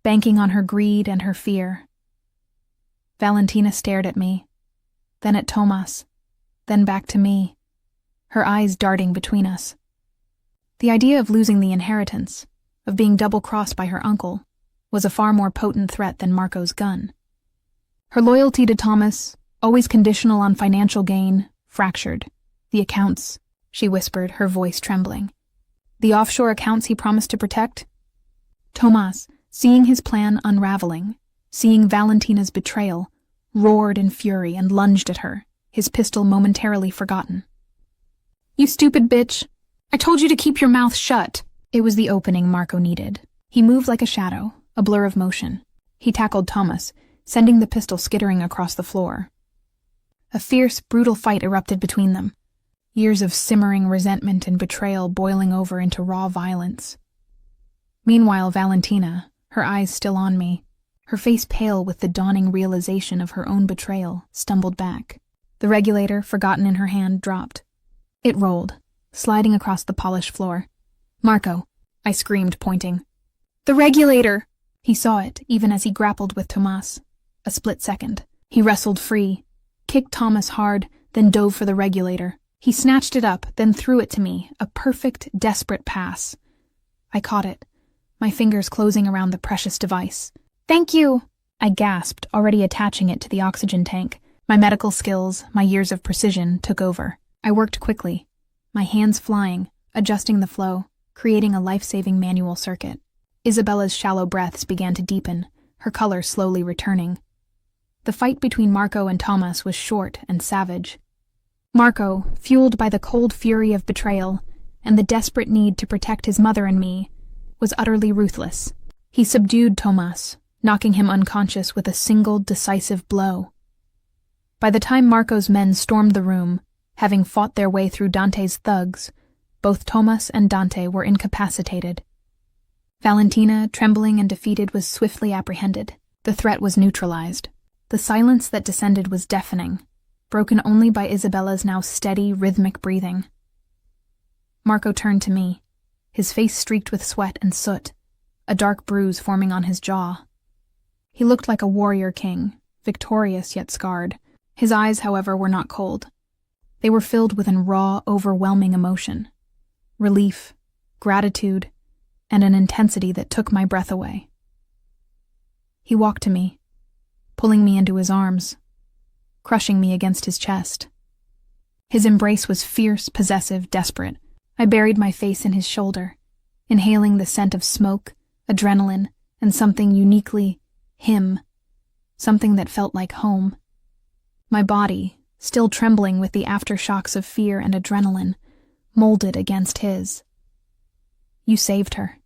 banking on her greed and her fear. Valentina stared at me, then at Thomas, then back to me, her eyes darting between us. The idea of losing the inheritance, of being double-crossed by her uncle, was a far more potent threat than Marco's gun. Her loyalty to Thomas, always conditional on financial gain, fractured. "The accounts," she whispered, her voice trembling. "The offshore accounts he promised to protect?" Thomas, seeing his plan unraveling, seeing Valentina's betrayal, roared in fury and lunged at her, his pistol momentarily forgotten. "You stupid bitch! I told you to keep your mouth shut!" It was the opening Marco needed. He moved like a shadow, a blur of motion. He tackled Thomas, sending the pistol skittering across the floor. A fierce, brutal fight erupted between them, years of simmering resentment and betrayal boiling over into raw violence. Meanwhile, Valentina, her eyes still on me, her face pale with the dawning realization of her own betrayal, stumbled back. The regulator, forgotten in her hand, dropped. It rolled, sliding across the polished floor. "Marco," I screamed, pointing. "The regulator!" He saw it, even as he grappled with Thomas. A split second. He wrestled free, kicked Thomas hard, then dove for the regulator. He snatched it up, then threw it to me, a perfect, desperate pass. I caught it, my fingers closing around the precious device. "Thank you!" I gasped, already attaching it to the oxygen tank. My medical skills, my years of precision, took over. I worked quickly, my hands flying, adjusting the flow, creating a life-saving manual circuit. Isabella's shallow breaths began to deepen, her color slowly returning. The fight between Marco and Thomas was short and savage. Marco, fueled by the cold fury of betrayal and the desperate need to protect his mother and me, was utterly ruthless. He subdued Thomas, knocking him unconscious with a single decisive blow. By the time Marco's men stormed the room, having fought their way through Dante's thugs, both Thomas and Dante were incapacitated. Valentina, trembling and defeated, was swiftly apprehended. The threat was neutralized. The silence that descended was deafening, broken only by Isabella's now steady, rhythmic breathing. Marco turned to me, his face streaked with sweat and soot, a dark bruise forming on his jaw. He looked like a warrior king, victorious yet scarred. His eyes, however, were not cold. They were filled with a raw, overwhelming emotion. Relief, gratitude, and an intensity that took my breath away. He walked to me, pulling me into his arms, crushing me against his chest. His embrace was fierce, possessive, desperate. I buried my face in his shoulder, inhaling the scent of smoke, adrenaline, and something uniquely him, something that felt like home. My body, still trembling with the aftershocks of fear and adrenaline, molded against his. "You saved her,"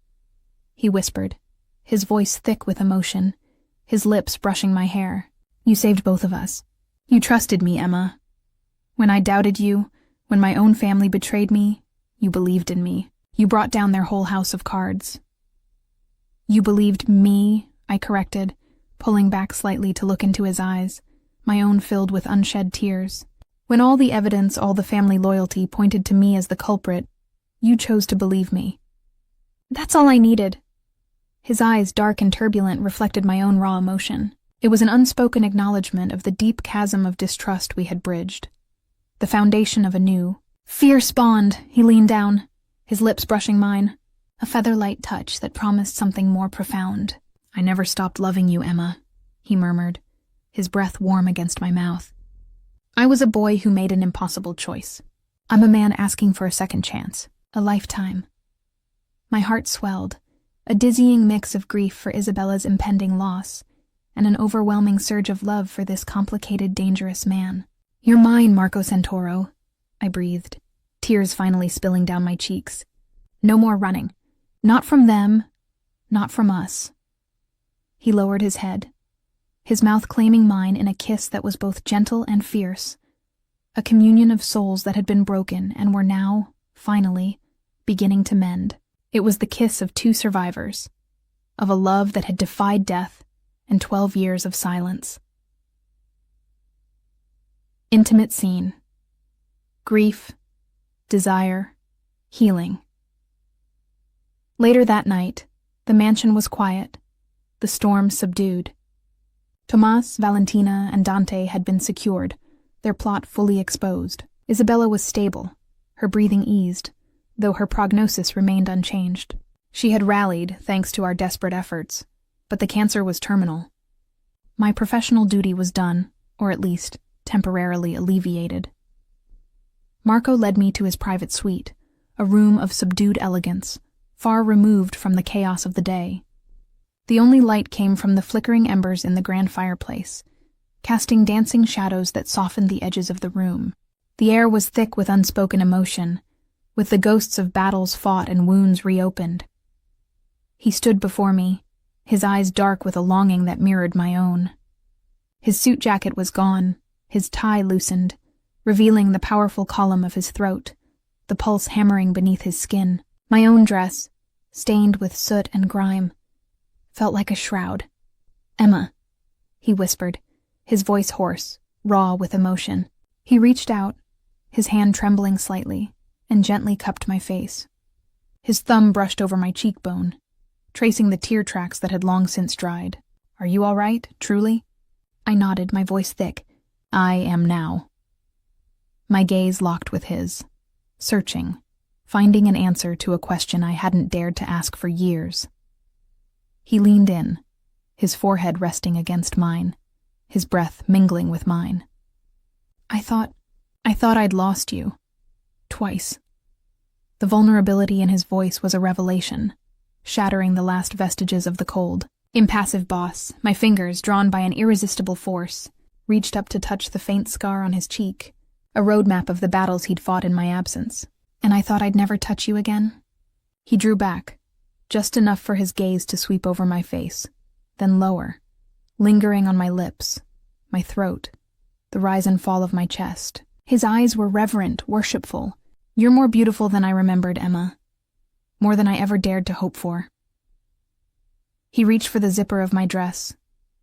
he whispered, his voice thick with emotion, his lips brushing my hair. "You saved both of us. You trusted me, Emma. When I doubted you, when my own family betrayed me, you believed in me. You brought down their whole house of cards." "You believed me," I corrected, pulling back slightly to look into his eyes, my own filled with unshed tears. When all the evidence, all the family loyalty pointed to me as the culprit, you chose to believe me. That's all I needed. His eyes, dark and turbulent, reflected my own raw emotion. It was an unspoken acknowledgement of the deep chasm of distrust we had bridged. The foundation of a new, fierce bond. He leaned down, his lips brushing mine, a feather-light touch that promised something more profound. I never stopped loving you, Emma, he murmured, his breath warm against my mouth. I was a boy who made an impossible choice. I'm a man asking for a second chance, a lifetime. My heart swelled, a dizzying mix of grief for Isabella's impending loss, and an overwhelming surge of love for this complicated, dangerous man. You're mine, Marco Santoro, I breathed, tears finally spilling down my cheeks. No more running. Not from them, not from us. He lowered his head, his mouth claiming mine in a kiss that was both gentle and fierce, a communion of souls that had been broken and were now, finally, beginning to mend. It was the kiss of two survivors, of a love that had defied death and 12 years of silence. Intimate scene. Grief, desire, healing. Later that night, the mansion was quiet, the storm subdued. Tomas, Valentina, and Dante had been secured, their plot fully exposed. Isabella was stable, her breathing eased, though her prognosis remained unchanged. She had rallied, thanks to our desperate efforts, but the cancer was terminal. My professional duty was done, or at least temporarily alleviated. Marco led me to his private suite, a room of subdued elegance, far removed from the chaos of the day. The only light came from the flickering embers in the grand fireplace, casting dancing shadows that softened the edges of the room. The air was thick with unspoken emotion, with the ghosts of battles fought and wounds reopened. He stood before me, his eyes dark with a longing that mirrored my own. His suit jacket was gone, his tie loosened, revealing the powerful column of his throat, the pulse hammering beneath his skin. My own dress, stained with soot and grime, felt like a shroud. Emma, he whispered, his voice hoarse, raw with emotion. He reached out, his hand trembling slightly, and gently cupped my face. His thumb brushed over my cheekbone, tracing the tear tracks that had long since dried. Are you all right, truly? I nodded, my voice thick. I am now. My gaze locked with his, searching, finding an answer to a question I hadn't dared to ask for years. He leaned in, his forehead resting against mine, his breath mingling with mine. I thought I'd lost you. Twice. The vulnerability in his voice was a revelation, shattering the last vestiges of the cold. Impassive boss, my fingers, drawn by an irresistible force, reached up to touch the faint scar on his cheek, a roadmap of the battles he'd fought in my absence. And I thought I'd never touch you again? He drew back, just enough for his gaze to sweep over my face, then lower, lingering on my lips, my throat, the rise and fall of my chest. His eyes were reverent, worshipful. You're more beautiful than I remembered, Emma. More than I ever dared to hope for. He reached for the zipper of my dress,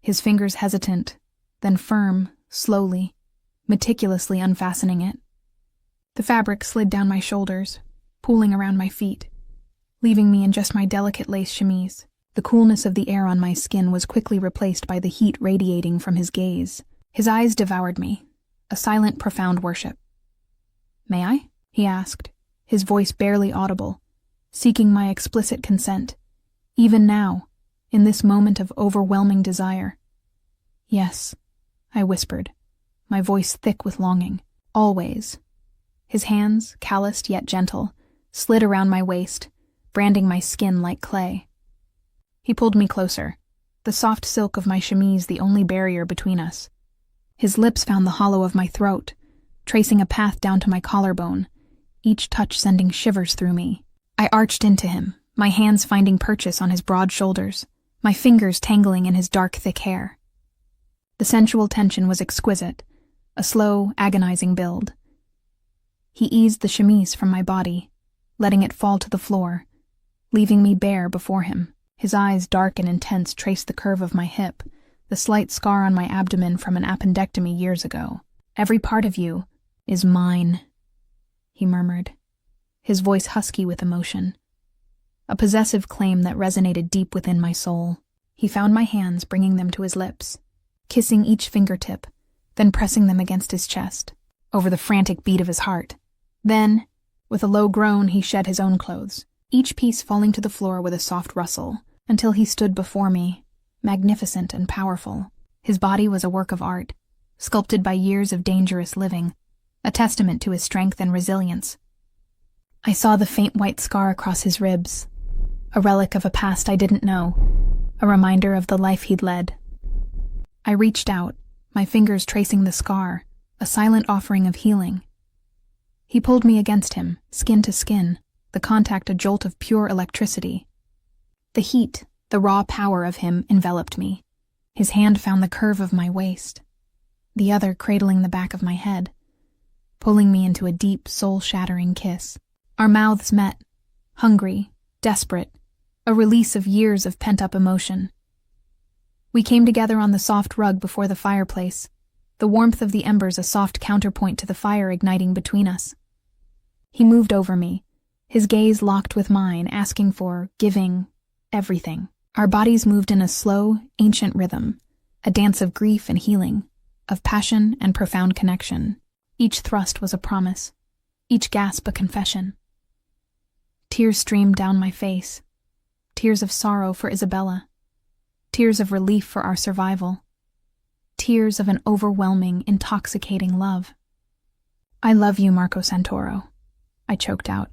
his fingers hesitant, then firm, slowly, meticulously unfastening it. The fabric slid down my shoulders, pooling around my feet, leaving me in just my delicate lace chemise. The coolness of the air on my skin was quickly replaced by the heat radiating from his gaze. His eyes devoured me, a silent, profound worship. May I? He asked, his voice barely audible, seeking my explicit consent, even now, in this moment of overwhelming desire. Yes, I whispered, my voice thick with longing. Always. His hands, calloused yet gentle, slid around my waist, branding my skin like clay. He pulled me closer, the soft silk of my chemise the only barrier between us. His lips found the hollow of my throat, tracing a path down to my collarbone, each touch sending shivers through me. I arched into him, my hands finding purchase on his broad shoulders, my fingers tangling in his dark, thick hair. The sensual tension was exquisite, a slow, agonizing build. He eased the chemise from my body, letting it fall to the floor, leaving me bare before him. His eyes, dark and intense, traced the curve of my hip, the slight scar on my abdomen from an appendectomy years ago. Every part of you is mine, he murmured, his voice husky with emotion. A possessive claim that resonated deep within my soul. He found my hands, bringing them to his lips, kissing each fingertip, then pressing them against his chest, over the frantic beat of his heart. Then, with a low groan, he shed his own clothes, each piece falling to the floor with a soft rustle, until he stood before me, magnificent and powerful. His body was a work of art, sculpted by years of dangerous living, a testament to his strength and resilience. I saw the faint white scar across his ribs, a relic of a past I didn't know, a reminder of the life he'd led. I reached out, my fingers tracing the scar, a silent offering of healing. He pulled me against him, skin to skin, the contact a jolt of pure electricity. The heat, the raw power of him enveloped me. His hand found the curve of my waist, the other cradling the back of my head, pulling me into a deep, soul-shattering kiss. Our mouths met, hungry, desperate, a release of years of pent-up emotion. We came together on the soft rug before the fireplace, the warmth of the embers a soft counterpoint to the fire igniting between us. He moved over me, his gaze locked with mine, asking for, giving, everything. Our bodies moved in a slow, ancient rhythm, a dance of grief and healing, of passion and profound connection. Each thrust was a promise, each gasp a confession. Tears streamed down my face, tears of sorrow for Isabella, tears of relief for our survival, tears of an overwhelming, intoxicating love. "I love you, Marco Santoro," I choked out,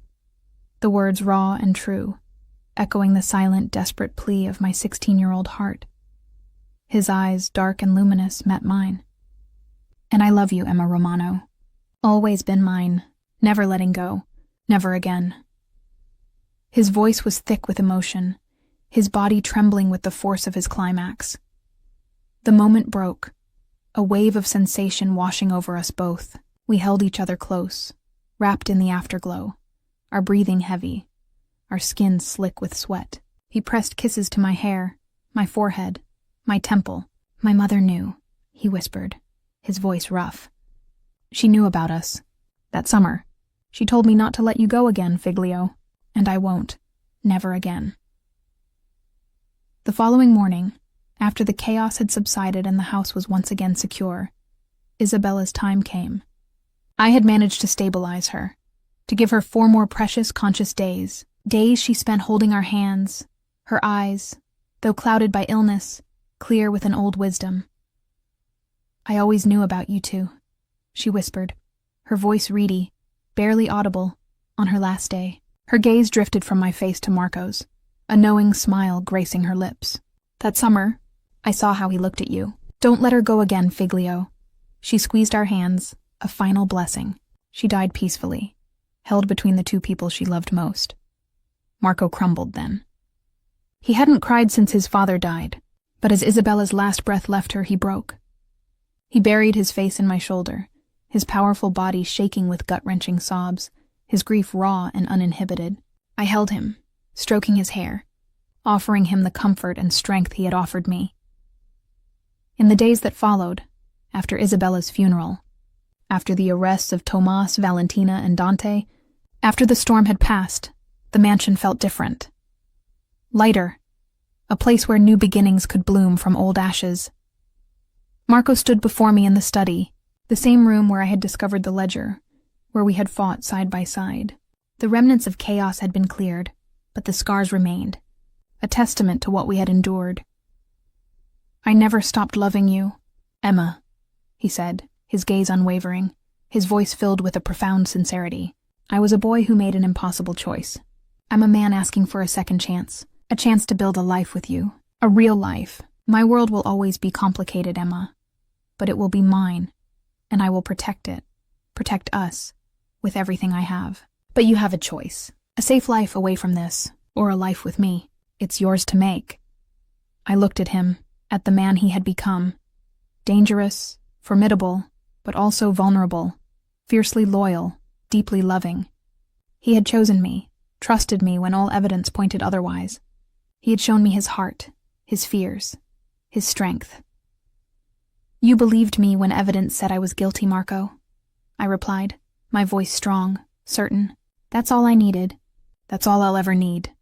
the words raw and true, echoing the silent, desperate plea of my 16-year-old heart. His eyes, dark and luminous, met mine. "And I love you, Emma Romano. Always been mine, never letting go, never again." His voice was thick with emotion, his body trembling with the force of his climax. The moment broke, a wave of sensation washing over us both. We held each other close, wrapped in the afterglow, our breathing heavy, our skin slick with sweat. He pressed kisses to my hair, my forehead, my temple. "My mother knew," he whispered, his voice rough. "She knew about us. That summer. She told me not to let you go again, Figlio. And I won't. Never again." The following morning, after the chaos had subsided and the house was once again secure, Isabella's time came. I had managed to stabilize her, to give her 4 more precious, conscious days, days she spent holding our hands, her eyes, though clouded by illness, clear with an old wisdom. "I always knew about you two," she whispered, her voice reedy, barely audible, on her last day. Her gaze drifted from my face to Marco's, a knowing smile gracing her lips. "That summer, I saw how he looked at you. Don't let her go again, Figlio." She squeezed our hands, a final blessing. She died peacefully, held between the 2 people she loved most. Marco crumbled then. He hadn't cried since his father died, but as Isabella's last breath left her, he broke. He buried his face in my shoulder, his powerful body shaking with gut-wrenching sobs, his grief raw and uninhibited. I held him, stroking his hair, offering him the comfort and strength he had offered me. In the days that followed, after Isabella's funeral, after the arrests of Tomas, Valentina, and Dante, after the storm had passed, the mansion felt different. Lighter, a place where new beginnings could bloom from old ashes. Marco stood before me in the study, the same room where I had discovered the ledger, where we had fought side by side. The remnants of chaos had been cleared, but the scars remained, a testament to what we had endured. "I never stopped loving you, Emma," he said, his gaze unwavering, his voice filled with a profound sincerity. "I was a boy who made an impossible choice. I'm a man asking for a second chance, a chance to build a life with you, a real life. My world will always be complicated, Emma, but it will be mine, and I will protect it, protect us, with everything I have. But you have a choice, a safe life away from this, or a life with me. It's yours to make." I looked at him, at the man he had become, dangerous, formidable, but also vulnerable, fiercely loyal, deeply loving. He had chosen me, trusted me when all evidence pointed otherwise. He had shown me his heart, his fears, his strength, You believed me when evidence said I was guilty, Marco, I replied, my voice strong, certain. That's all I needed. That's all I'll ever need.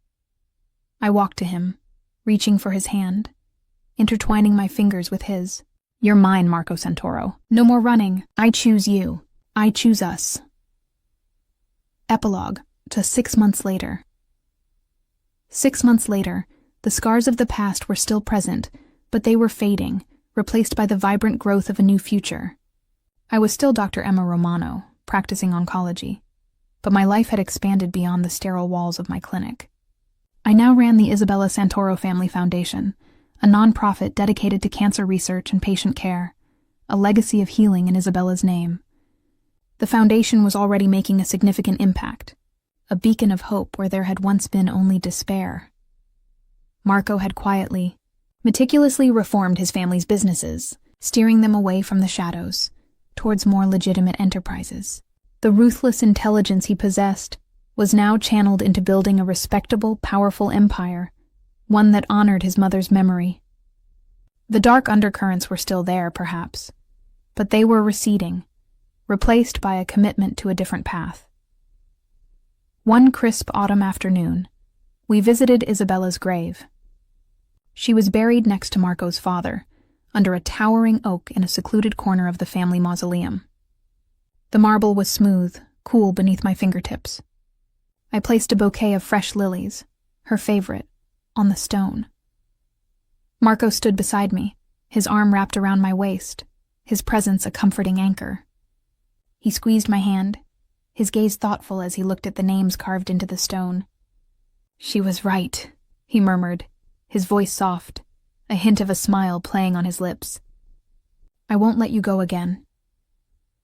I walked to him, reaching for his hand, intertwining my fingers with his. You're mine, Marco Santoro. No more running. I choose you. I choose us. Epilogue to 6 months later. 6 months later, the scars of the past were still present, but they were fading, replaced by the vibrant growth of a new future. I was still Dr. Emma Romano, practicing oncology, but my life had expanded beyond the sterile walls of my clinic. I now ran the Isabella Santoro Family Foundation, a nonprofit dedicated to cancer research and patient care, a legacy of healing in Isabella's name. The foundation was already making a significant impact, a beacon of hope where there had once been only despair. Marco had quietly, meticulously reformed his family's businesses, steering them away from the shadows, towards more legitimate enterprises. The ruthless intelligence he possessed was now channeled into building a respectable, powerful empire, one that honored his mother's memory. The dark undercurrents were still there, perhaps, but they were receding, replaced by a commitment to a different path. One crisp autumn afternoon, we visited Isabella's grave. She was buried next to Marco's father, under a towering oak in a secluded corner of the family mausoleum. The marble was smooth, cool beneath my fingertips. I placed a bouquet of fresh lilies, her favorite, on the stone. Marco stood beside me, his arm wrapped around my waist, his presence a comforting anchor. He squeezed my hand, his gaze thoughtful as he looked at the names carved into the stone. She was right, he murmured, his voice soft, a hint of a smile playing on his lips. I won't let you go again.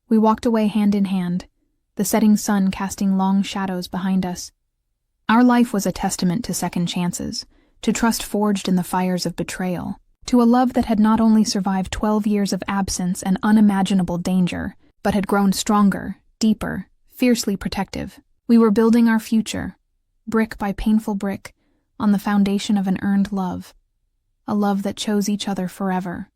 We walked away hand in hand, the setting sun casting long shadows behind us. Our life was a testament to second chances, to trust forged in the fires of betrayal, to a love that had not only survived 12 years of absence and unimaginable danger, but had grown stronger, deeper, fiercely protective. We were building our future, brick by painful brick, on the foundation of an earned love, a love that chose each other forever.